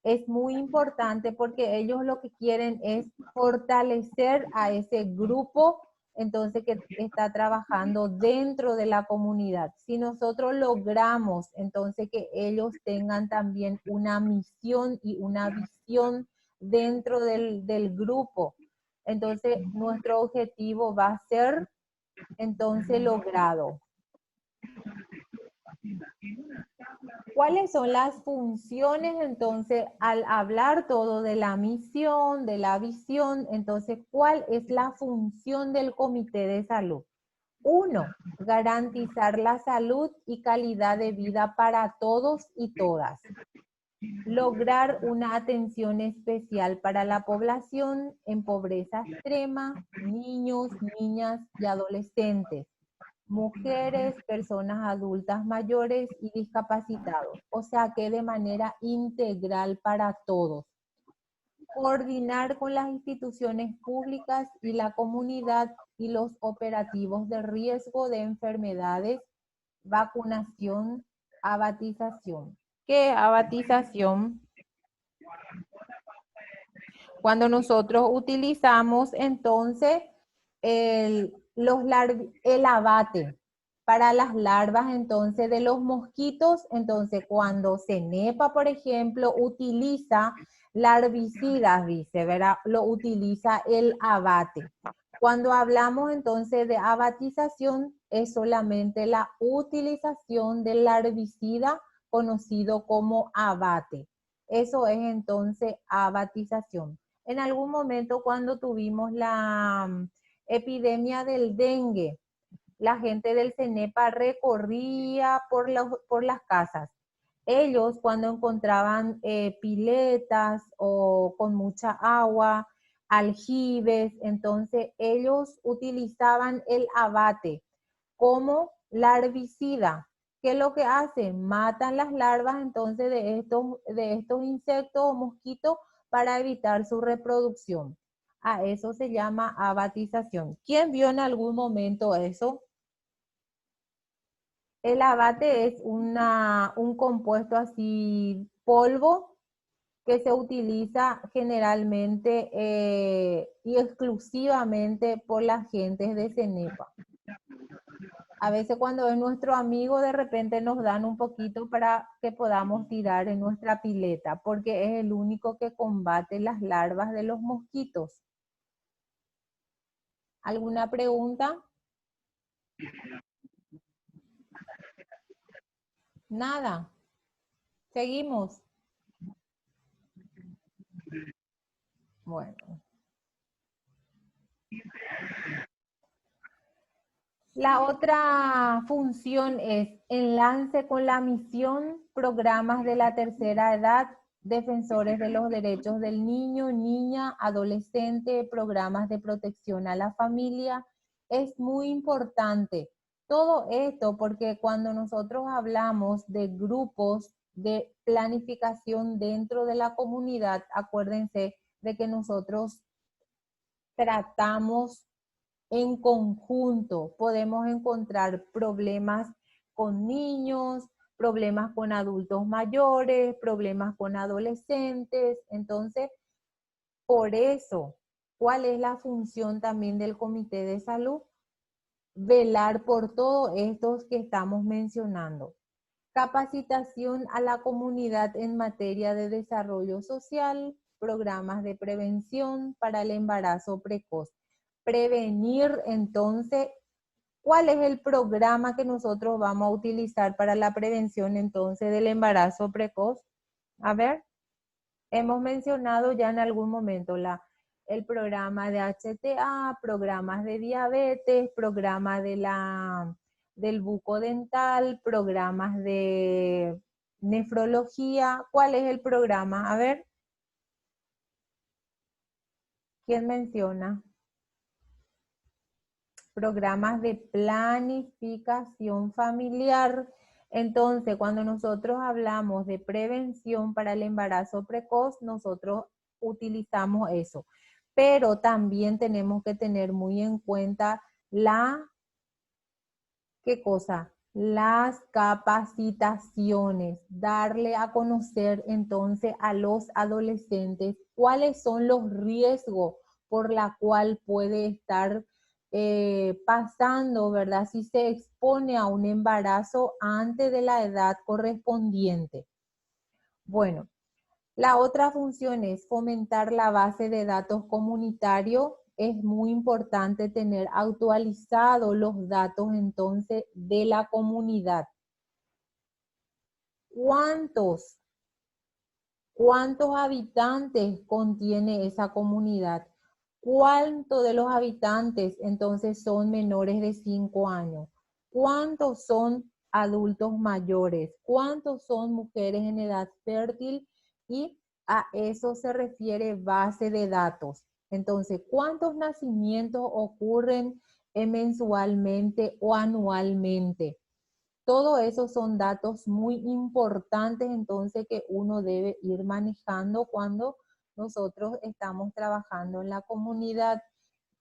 Es muy importante porque ellos lo que quieren es fortalecer a ese grupo, entonces, que está trabajando dentro de la comunidad. Si nosotros logramos, entonces, que ellos tengan también una misión y una visión dentro del grupo, entonces nuestro objetivo va a ser entonces logrado. ¿Cuáles son las funciones entonces al hablar todo de la misión, de la visión? Entonces, ¿cuál es la función del Comité de Salud? 1, garantizar la salud y calidad de vida para todos y todas. Lograr una atención especial para la población en pobreza extrema, niños, niñas y adolescentes, mujeres, personas adultas mayores y discapacitados. O sea que de manera integral para todos. coordinar con las instituciones públicas y la comunidad y los operativos de riesgo de enfermedades, vacunación, abatización. ¿Qué es abatización? Cuando nosotros utilizamos entonces el abate para las larvas entonces de los mosquitos, entonces cuando CENEPA, por ejemplo, utiliza larvicidas, dice, ¿verdad? Lo utiliza el abate. Cuando hablamos entonces de abatización, es solamente la utilización del larvicida conocido como abate. Eso es entonces abatización. En algún momento cuando tuvimos la epidemia del dengue, la gente del CENEPA recorría por las casas. Ellos cuando encontraban piletas o con mucha agua, aljibes, entonces ellos utilizaban el abate como larvicida. ¿Qué es lo que hacen? Matan las larvas entonces de estos insectos o mosquitos para evitar su reproducción. A eso se llama abatización. ¿Quién vio en algún momento eso? El abate es un compuesto así, polvo, que se utiliza generalmente y exclusivamente por las gentes de CENEPA. A veces cuando es nuestro amigo, de repente nos dan un poquito para que podamos tirar en nuestra pileta, porque es el único que combate las larvas de los mosquitos. ¿Alguna pregunta? Nada. Seguimos. Bueno. La otra función es enlace con la misión, programas de la tercera edad, defensores de los derechos del niño, niña, adolescente, programas de protección a la familia. Es muy importante todo esto porque cuando nosotros hablamos de grupos de planificación dentro de la comunidad, acuérdense de que nosotros tratamos en conjunto. Podemos encontrar problemas con niños, problemas con adultos mayores, problemas con adolescentes. Entonces, por eso, ¿cuál es la función también del Comité de Salud? Velar por todos estos que estamos mencionando. Capacitación a la comunidad en materia de desarrollo social, programas de prevención para el embarazo precoz. Prevenir, entonces, ¿cuál es el programa que nosotros vamos a utilizar para la prevención entonces del embarazo precoz? A ver, hemos mencionado ya en algún momento el programa de HTA, programas de diabetes, programa del bucodental, programas de nefrología. ¿Cuál es el programa? A ver, ¿quién menciona? Programas de planificación familiar. Entonces, cuando nosotros hablamos de prevención para el embarazo precoz, nosotros utilizamos eso. Pero también tenemos que tener muy en cuenta ¿qué cosa? Las capacitaciones, darle a conocer entonces a los adolescentes cuáles son los riesgos por la cual puede estar pasando, ¿verdad? Si se expone a un embarazo antes de la edad correspondiente. Bueno, la otra función es fomentar la base de datos comunitario. Es muy importante tener actualizados los datos entonces de la comunidad. ¿Cuántos habitantes contiene esa comunidad? ¿Cuántos de los habitantes entonces son menores de 5 años? ¿Cuántos son adultos mayores? ¿Cuántos son mujeres en edad fértil? Y a eso se refiere base de datos. Entonces, ¿cuántos nacimientos ocurren mensualmente o anualmente? Todo eso son datos muy importantes entonces que uno debe ir manejando cuando nosotros estamos trabajando en la comunidad.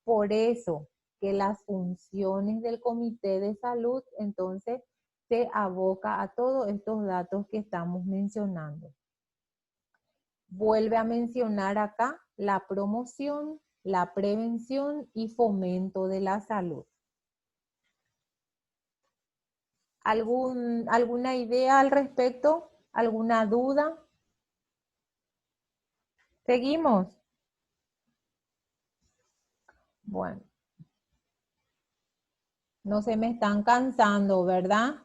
Por eso que las funciones del Comité de Salud entonces se aboca a todos estos datos que estamos mencionando. Vuelve a mencionar acá la promoción, la prevención y fomento de la salud. ¿Alguna idea al respecto? ¿Alguna duda? ¿Seguimos? Bueno. No se me están cansando, ¿verdad?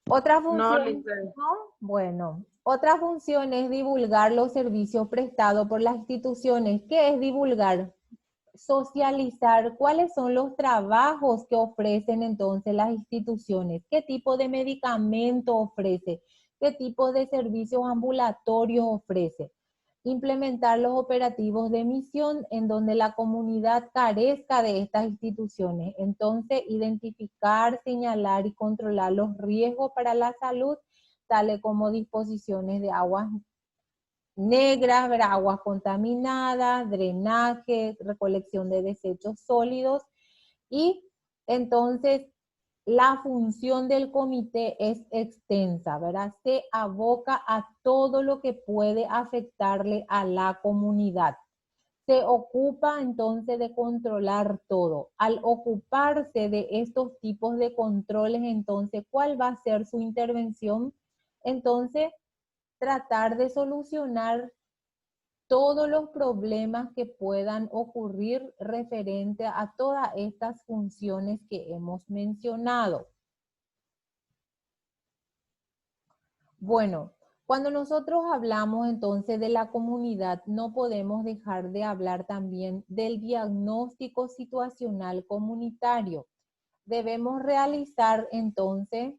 Otra No, función, Lisbeth. ¿no? Bueno, otra función es divulgar los servicios prestados por las instituciones. ¿Qué es divulgar? Socializar cuáles son los trabajos que ofrecen entonces las instituciones, qué tipo de medicamento ofrece, qué tipo de servicios ambulatorios ofrece. Implementar los operativos de misión en donde la comunidad carezca de estas instituciones. Entonces, identificar, señalar y controlar los riesgos para la salud, tales como disposiciones de aguas negras, aguas contaminadas, drenaje, recolección de desechos sólidos. Y entonces la función del comité es extensa, ¿verdad? Se aboca a todo lo que puede afectarle a la comunidad. Se ocupa entonces de controlar todo. Al ocuparse de estos tipos de controles, entonces, ¿cuál va a ser su intervención? Entonces, tratar de solucionar todos los problemas que puedan ocurrir referente a todas estas funciones que hemos mencionado. Bueno, cuando nosotros hablamos entonces de la comunidad, no podemos dejar de hablar también del diagnóstico situacional comunitario. Debemos realizar entonces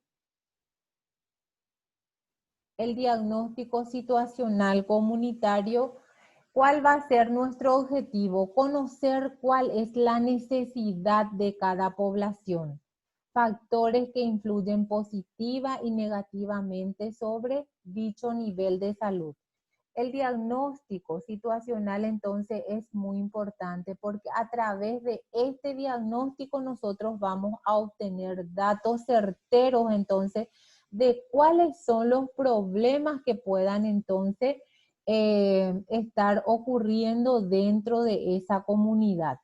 el diagnóstico situacional comunitario. ¿Cuál va a ser nuestro objetivo? Conocer cuál es la necesidad de cada población. Factores que influyen positiva y negativamente sobre dicho nivel de salud. El diagnóstico situacional entonces es muy importante porque a través de este diagnóstico nosotros vamos a obtener datos certeros entonces de cuáles son los problemas que puedan entonces estar ocurriendo dentro de esa comunidad.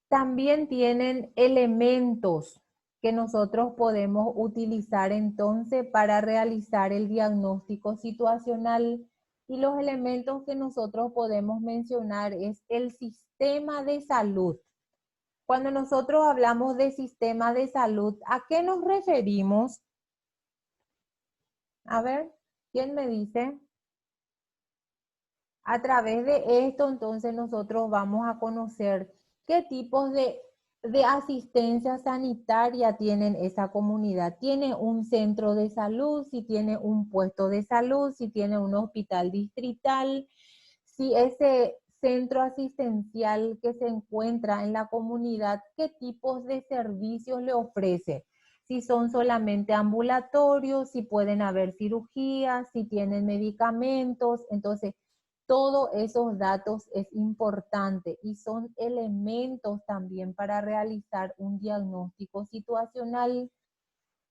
También tienen elementos que nosotros podemos utilizar entonces para realizar el diagnóstico situacional, y los elementos que nosotros podemos mencionar es el sistema de salud. Cuando nosotros hablamos de sistema de salud, ¿a qué nos referimos? A ver, ¿quién me dice? A través de esto, entonces, nosotros vamos a conocer qué tipos de asistencia sanitaria tienen esa comunidad. ¿Tiene un centro de salud? ¿Si tiene un puesto de salud? ¿Si tiene un hospital distrital? Si ese centro asistencial que se encuentra en la comunidad, ¿qué tipos de servicios le ofrece? Si son solamente ambulatorios, si pueden haber cirugías, si tienen medicamentos. Entonces, todos esos datos es importante y son elementos también para realizar un diagnóstico situacional.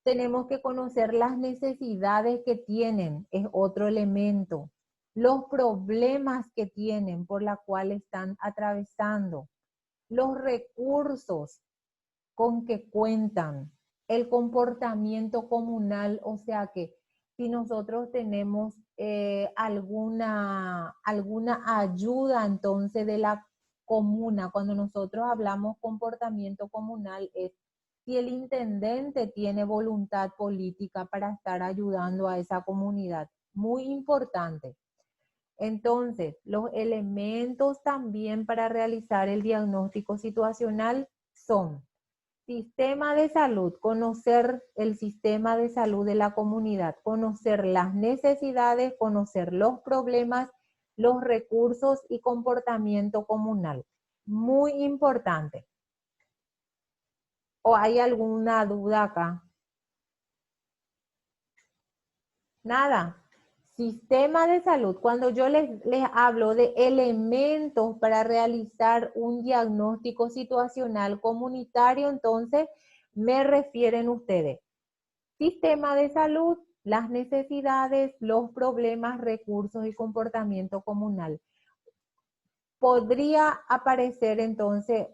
Tenemos que conocer las necesidades que tienen, es otro elemento. Los problemas que tienen por la cual están atravesando. Los recursos con que cuentan. El comportamiento comunal, o sea que si nosotros tenemos alguna ayuda entonces de la comuna, cuando nosotros hablamos comportamiento comunal, es si el intendente tiene voluntad política para estar ayudando a esa comunidad. Muy importante. Entonces, los elementos también para realizar el diagnóstico situacional son sistema de salud, conocer el sistema de salud de la comunidad, conocer las necesidades, conocer los problemas, los recursos y comportamiento comunal. Muy importante. ¿O hay alguna duda acá? Nada. Sistema de salud. Cuando yo les hablo de elementos para realizar un diagnóstico situacional comunitario, entonces me refieren ustedes. Sistema de salud, las necesidades, los problemas, recursos y comportamiento comunal. Podría aparecer entonces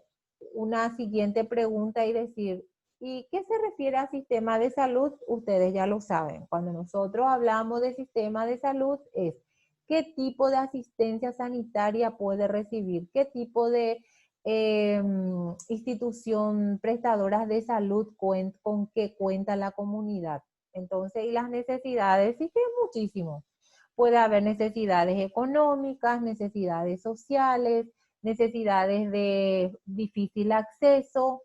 una siguiente pregunta y decir, ¿y qué se refiere a sistema de salud? Ustedes ya lo saben. Cuando nosotros hablamos de sistema de salud es qué tipo de asistencia sanitaria puede recibir, qué tipo de institución prestadoras de salud con que cuenta la comunidad. Entonces, y las necesidades, sí que es muchísimo. Puede haber necesidades económicas, necesidades sociales, necesidades de difícil acceso,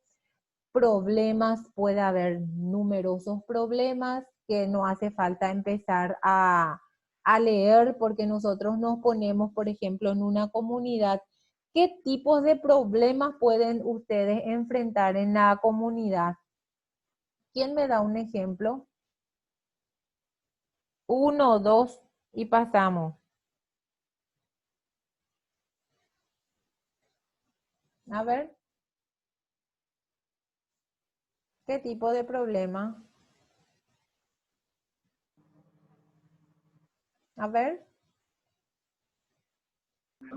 problemas, puede haber numerosos problemas que no hace falta empezar a leer porque nosotros nos ponemos, por ejemplo, en una comunidad. ¿Qué tipos de problemas pueden ustedes enfrentar en la comunidad? ¿Quién me da un ejemplo? 1, 2 y pasamos. A ver, ¿qué tipo de problema? A ver,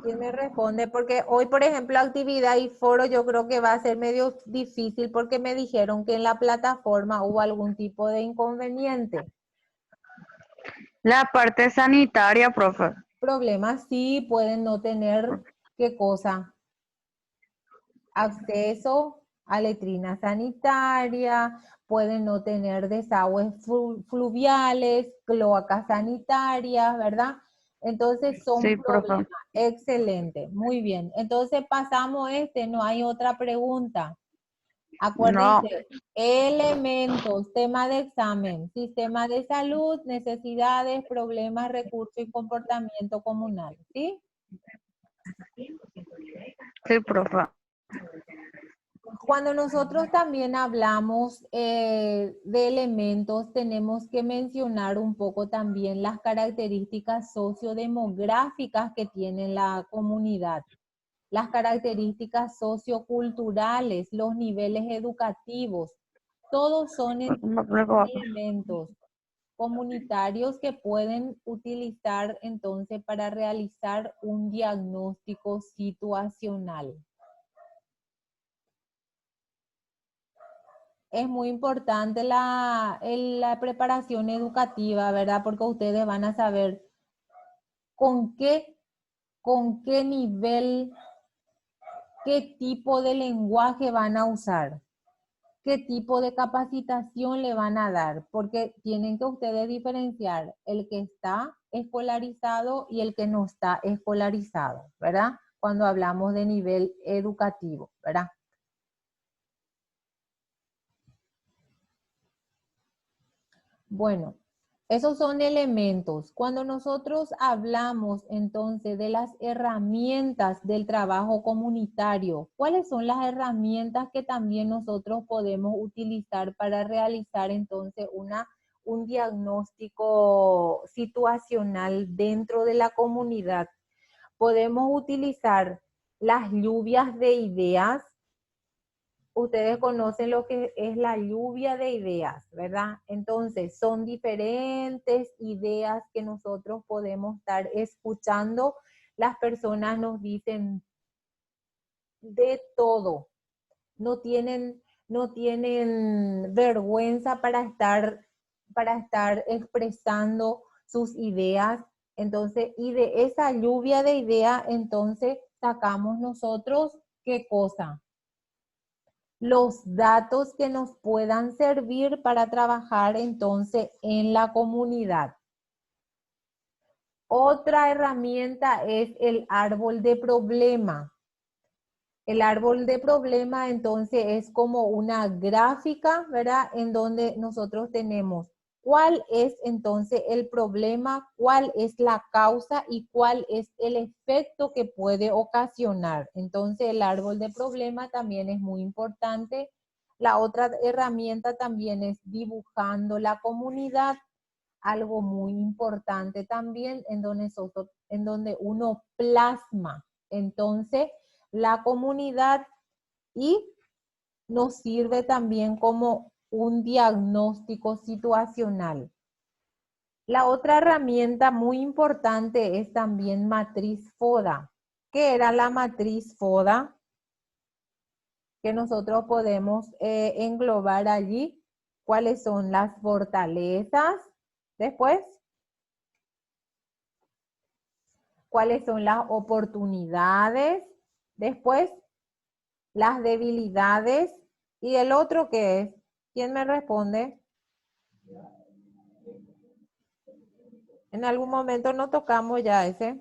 ¿quién me responde? Porque hoy, por ejemplo, actividad y foro yo creo que va a ser medio difícil porque me dijeron que en la plataforma hubo algún tipo de inconveniente. La parte sanitaria, profe. Problemas sí pueden no tener, ¿qué cosa? Acceso a letrina sanitaria, pueden no tener desagües fluviales, cloacas sanitarias, ¿verdad? Entonces son Sí, problemas. profe. Excelente, muy bien. Entonces pasamos no hay otra pregunta. No, Acuérdense, elementos, tema de examen, sistema de salud, necesidades, problemas, recursos y comportamiento comunal, ¿sí? sí, profe. Cuando nosotros también hablamos de elementos, tenemos que mencionar un poco también las características sociodemográficas que tiene la comunidad, las características socioculturales, los niveles educativos, todos son elementos comunitarios que pueden utilizar entonces para realizar un diagnóstico situacional. Es muy importante la preparación educativa, ¿verdad? Porque ustedes van a saber con qué nivel, qué tipo de lenguaje van a usar, qué tipo de capacitación le van a dar, porque tienen que ustedes diferenciar el que está escolarizado y el que no está escolarizado, ¿verdad? Cuando hablamos de nivel educativo, ¿verdad? Bueno, esos son elementos. Cuando nosotros hablamos entonces de las herramientas del trabajo comunitario, ¿cuáles son las herramientas que también nosotros podemos utilizar para realizar entonces un diagnóstico situacional dentro de la comunidad? Podemos utilizar las lluvias de ideas. Ustedes conocen lo que es la lluvia de ideas, ¿verdad? Entonces, son diferentes ideas que nosotros podemos estar escuchando. Las personas nos dicen de todo. No tienen vergüenza para estar expresando sus ideas. Entonces, y de esa lluvia de ideas, entonces, sacamos nosotros, ¿qué cosa? Los datos que nos puedan servir para trabajar entonces en la comunidad. Otra herramienta es el árbol de problema. El árbol de problema entonces es como una gráfica, ¿verdad? En donde nosotros tenemos cuál es entonces el problema, cuál es la causa y cuál es el efecto que puede ocasionar. Entonces el árbol de problema también es muy importante. La otra herramienta también es dibujando la comunidad. algo muy importante también en donde uno plasma entonces la comunidad y nos sirve también como un diagnóstico situacional. La otra herramienta muy importante es también matriz FODA. ¿Qué era la matriz FODA? Que nosotros podemos englobar allí cuáles son las fortalezas, después, cuáles son las oportunidades, después, las debilidades, y el otro ¿qué es? ¿Quién me responde? En algún momento no tocamos ya ese.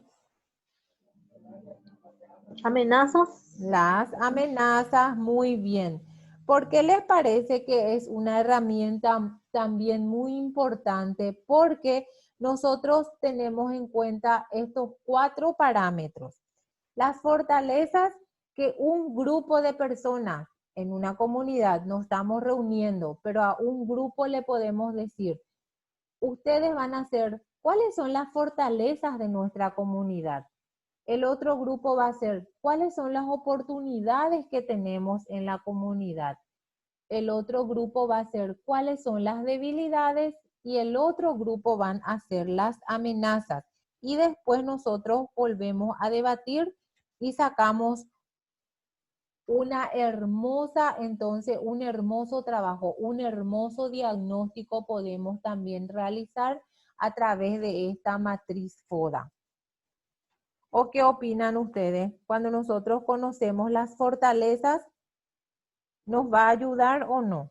Amenazas. Las amenazas, muy bien. ¿Por qué les parece que es una herramienta también muy importante? Porque nosotros tenemos en cuenta estos 4 parámetros. Las fortalezas que un grupo de personas en una comunidad nos estamos reuniendo, pero a un grupo le podemos decir, ustedes van a hacer, ¿cuáles son las fortalezas de nuestra comunidad? El otro grupo va a ser, ¿cuáles son las oportunidades que tenemos en la comunidad? El otro grupo va a ser, ¿cuáles son las debilidades? Y el otro grupo van a ser las amenazas. Y después nosotros volvemos a debatir y sacamos una hermosa, entonces, un hermoso trabajo, un hermoso diagnóstico podemos también realizar a través de esta matriz FODA. ¿O qué opinan ustedes? Cuando nosotros conocemos las fortalezas, ¿nos va a ayudar o no?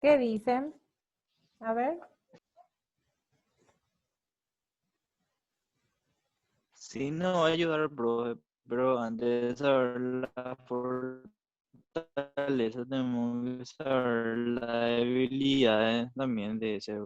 ¿Qué dicen? A ver. Sí, nos va a ayudar, profe, pero antes de saber la fortaleza tenemos que saber las debilidades también de ese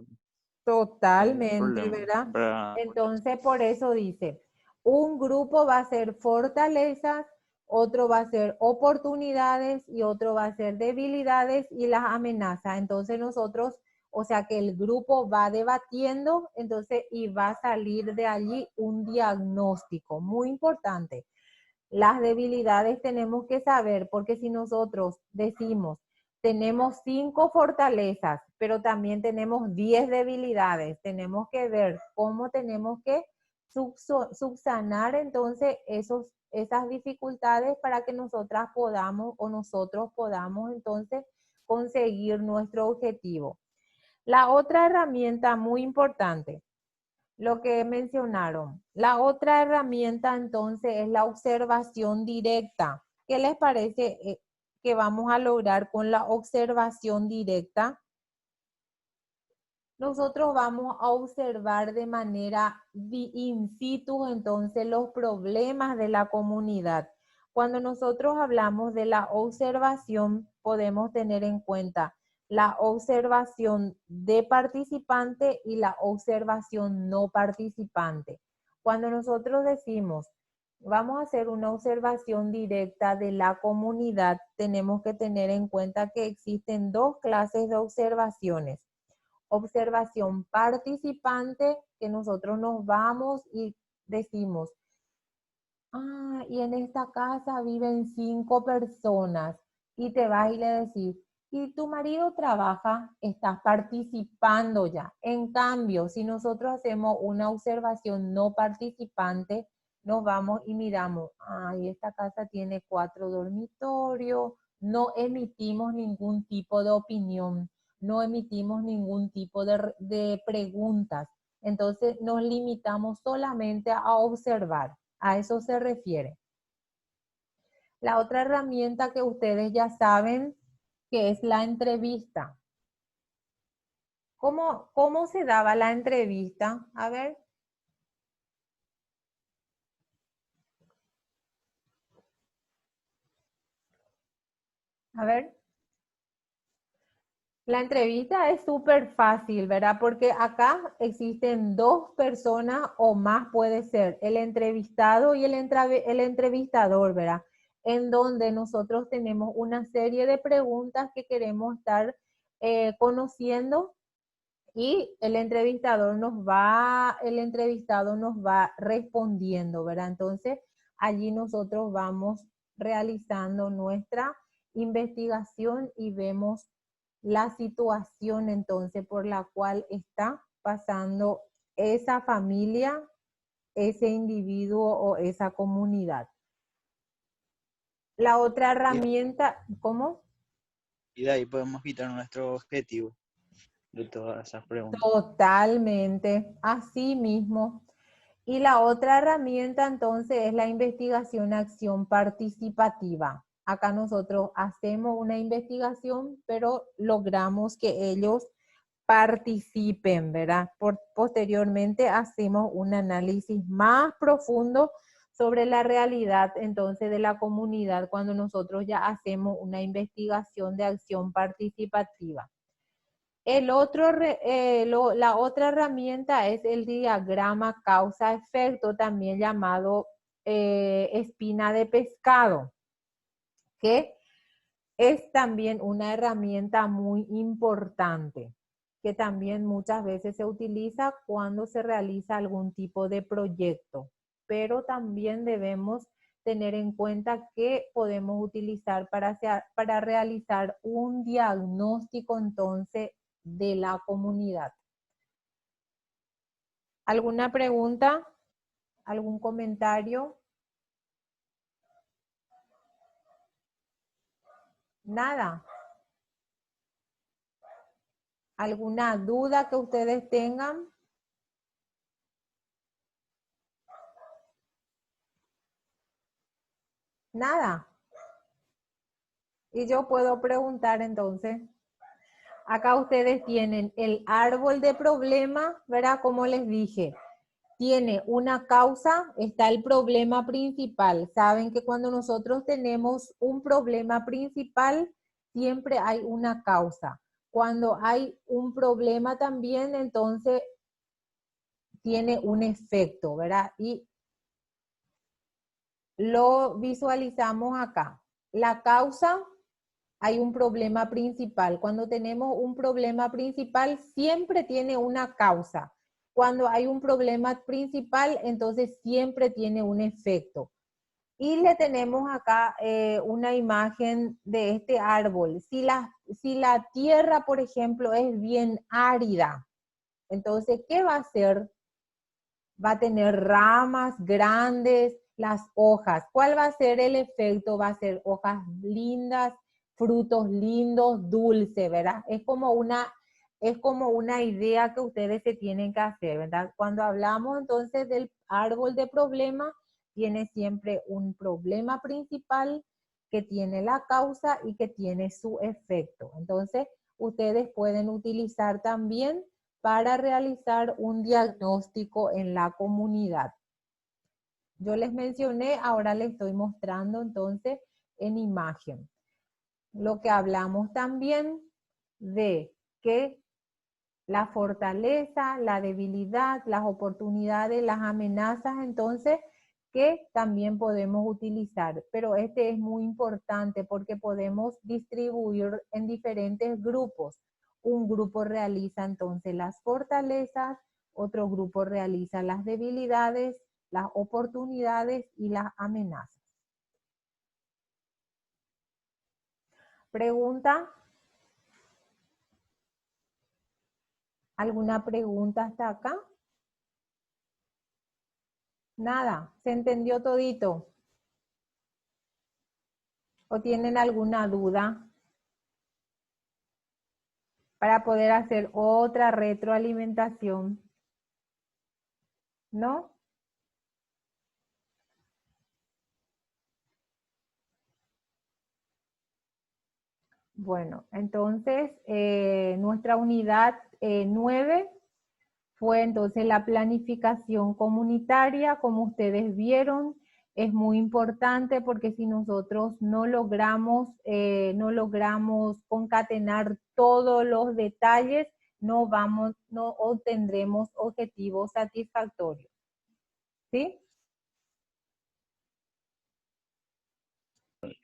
Totalmente, problema. ¿verdad? Entonces, por eso dice, un grupo va a ser fortalezas, otro va a ser oportunidades y otro va a ser debilidades y las amenazas. Entonces nosotros, o sea que el grupo va debatiendo, entonces, y va a salir de allí un diagnóstico muy importante. Las debilidades tenemos que saber, porque si nosotros decimos, tenemos 5 fortalezas, pero también tenemos 10 debilidades, tenemos que ver cómo tenemos que subsanar entonces esas dificultades para que nosotras podamos o nosotros podamos entonces conseguir nuestro objetivo. La otra herramienta muy importante, lo que mencionaron. La otra herramienta entonces es la observación directa. ¿Qué les parece que vamos a lograr con la observación directa? Nosotros vamos a observar de manera in situ entonces los problemas de la comunidad. Cuando nosotros hablamos de la observación, podemos tener en cuenta la observación de participante y la observación no participante. Cuando nosotros decimos, vamos a hacer una observación directa de la comunidad, tenemos que tener en cuenta que existen 2 clases de observaciones. Observación participante, que nosotros nos vamos y decimos, y en esta casa viven 5 personas, y te vas y le decís, y tu marido trabaja, estás participando ya. En cambio, si nosotros hacemos una observación no participante, nos vamos y miramos, esta casa tiene 4 dormitorios, no emitimos ningún tipo de opinión, no emitimos ningún tipo de preguntas. Entonces nos limitamos solamente a observar. A eso se refiere. La otra herramienta que ustedes ya saben que es la entrevista. ¿Cómo se daba la entrevista? A ver. A ver. La entrevista es súper fácil, ¿verdad? Porque acá existen 2 personas o más puede ser, el entrevistado y el entrevistador, ¿verdad? En donde nosotros tenemos una serie de preguntas que queremos estar conociendo y el entrevistado nos va respondiendo, ¿verdad? Entonces, allí nosotros vamos realizando nuestra investigación y vemos la situación entonces por la cual está pasando esa familia, ese individuo o esa comunidad. La otra herramienta, ¿cómo? Y de ahí podemos quitar nuestro objetivo de todas esas preguntas. Totalmente, así mismo. Y la otra herramienta entonces es la investigación-acción participativa. Acá nosotros hacemos una investigación, pero logramos que ellos participen, ¿verdad? Posteriormente hacemos un análisis más profundo sobre la realidad entonces de la comunidad cuando nosotros ya hacemos una investigación de acción participativa. La otra herramienta es el diagrama causa-efecto, también llamado espina de pescado, que es también una herramienta muy importante, que también muchas veces se utiliza cuando se realiza algún tipo de proyecto, pero también debemos tener en cuenta que podemos utilizar para realizar un diagnóstico entonces de la comunidad. ¿Alguna pregunta? ¿Algún comentario? Nada. ¿Alguna duda que ustedes tengan? Nada. Y yo puedo preguntar entonces. Acá ustedes tienen el árbol de problema, ¿verdad? Como les dije, tiene una causa, está el problema principal. Saben que cuando nosotros tenemos un problema principal, siempre hay una causa. Cuando hay un problema también, entonces tiene un efecto, ¿verdad? Y lo visualizamos acá. La causa, hay un problema principal. Cuando tenemos un problema principal, siempre tiene una causa. Cuando hay un problema principal, entonces siempre tiene un efecto. Y le tenemos acá una imagen de este árbol. Si la tierra, por ejemplo, es bien árida, entonces, ¿qué va a hacer? Va a tener ramas grandes, las hojas. ¿Cuál va a ser el efecto? Va a ser hojas lindas, frutos lindos, dulces, ¿verdad? Es como una idea que ustedes se tienen que hacer, ¿verdad? Cuando hablamos entonces del árbol de problema, tiene siempre un problema principal que tiene la causa y que tiene su efecto. Entonces, ustedes pueden utilizar también para realizar un diagnóstico en la comunidad. Yo les mencioné, ahora les estoy mostrando entonces en imagen. Lo que hablamos también de que la fortaleza, la debilidad, las oportunidades, las amenazas, entonces, que también podemos utilizar. Pero este es muy importante porque podemos distribuir en diferentes grupos. Un grupo realiza entonces las fortalezas, otro grupo realiza las debilidades, las oportunidades y las amenazas. ¿Pregunta? ¿Alguna pregunta hasta acá? Nada, ¿se entendió todito? ¿O tienen alguna duda para poder hacer otra retroalimentación? ¿No? Bueno, entonces nuestra unidad 9 fue entonces la planificación comunitaria. Como ustedes vieron, es muy importante porque si nosotros no logramos concatenar todos los detalles, no obtendremos objetivos satisfactorios. ¿Sí?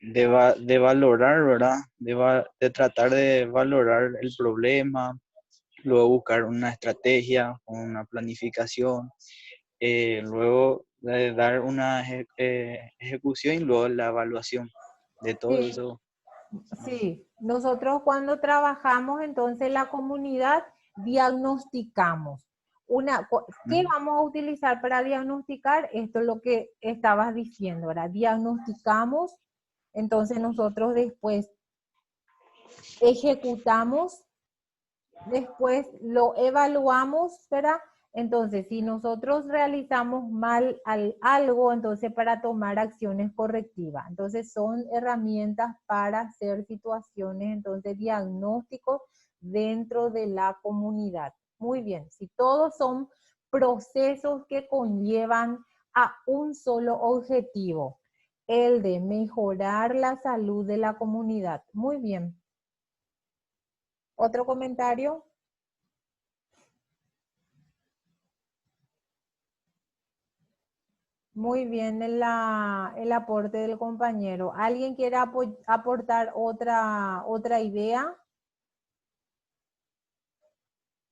de valorar, ¿verdad? De tratar de valorar el problema, luego buscar una estrategia, una planificación, luego de dar una ejecución y luego la evaluación de todo Sí, eso. sí. Nosotros cuando trabajamos entonces la comunidad diagnosticamos. ¿Qué vamos a utilizar para diagnosticar? Esto es lo que estabas diciendo, ¿verdad? Diagnosticamos, entonces nosotros después ejecutamos, después lo evaluamos, ¿verdad? Entonces, si nosotros realizamos mal algo, entonces para tomar acciones correctivas. Entonces, son herramientas para hacer situaciones, entonces, diagnósticos dentro de la comunidad. Muy bien, si todos son procesos que conllevan a un solo objetivo, el de mejorar la salud de la comunidad. Muy bien. ¿Otro comentario? Muy bien el aporte del compañero. ¿Alguien quiere aportar otra idea?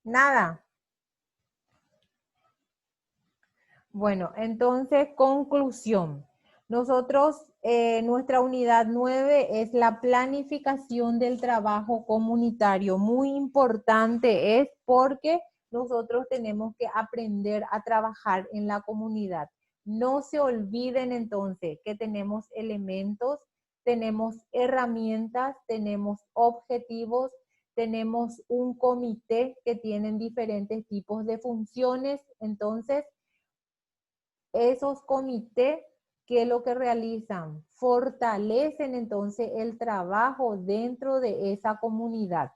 Nada. Bueno, entonces, conclusión. Nosotros, nuestra unidad 9 es la planificación del trabajo comunitario. Muy importante es porque nosotros tenemos que aprender a trabajar en la comunidad. No se olviden entonces que tenemos elementos, tenemos herramientas, tenemos objetivos, tenemos un comité que tienen diferentes tipos de funciones. Entonces, esos comités, ¿qué es lo que realizan? Fortalecen entonces el trabajo dentro de esa comunidad.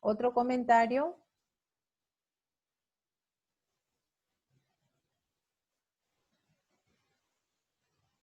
¿Otro comentario?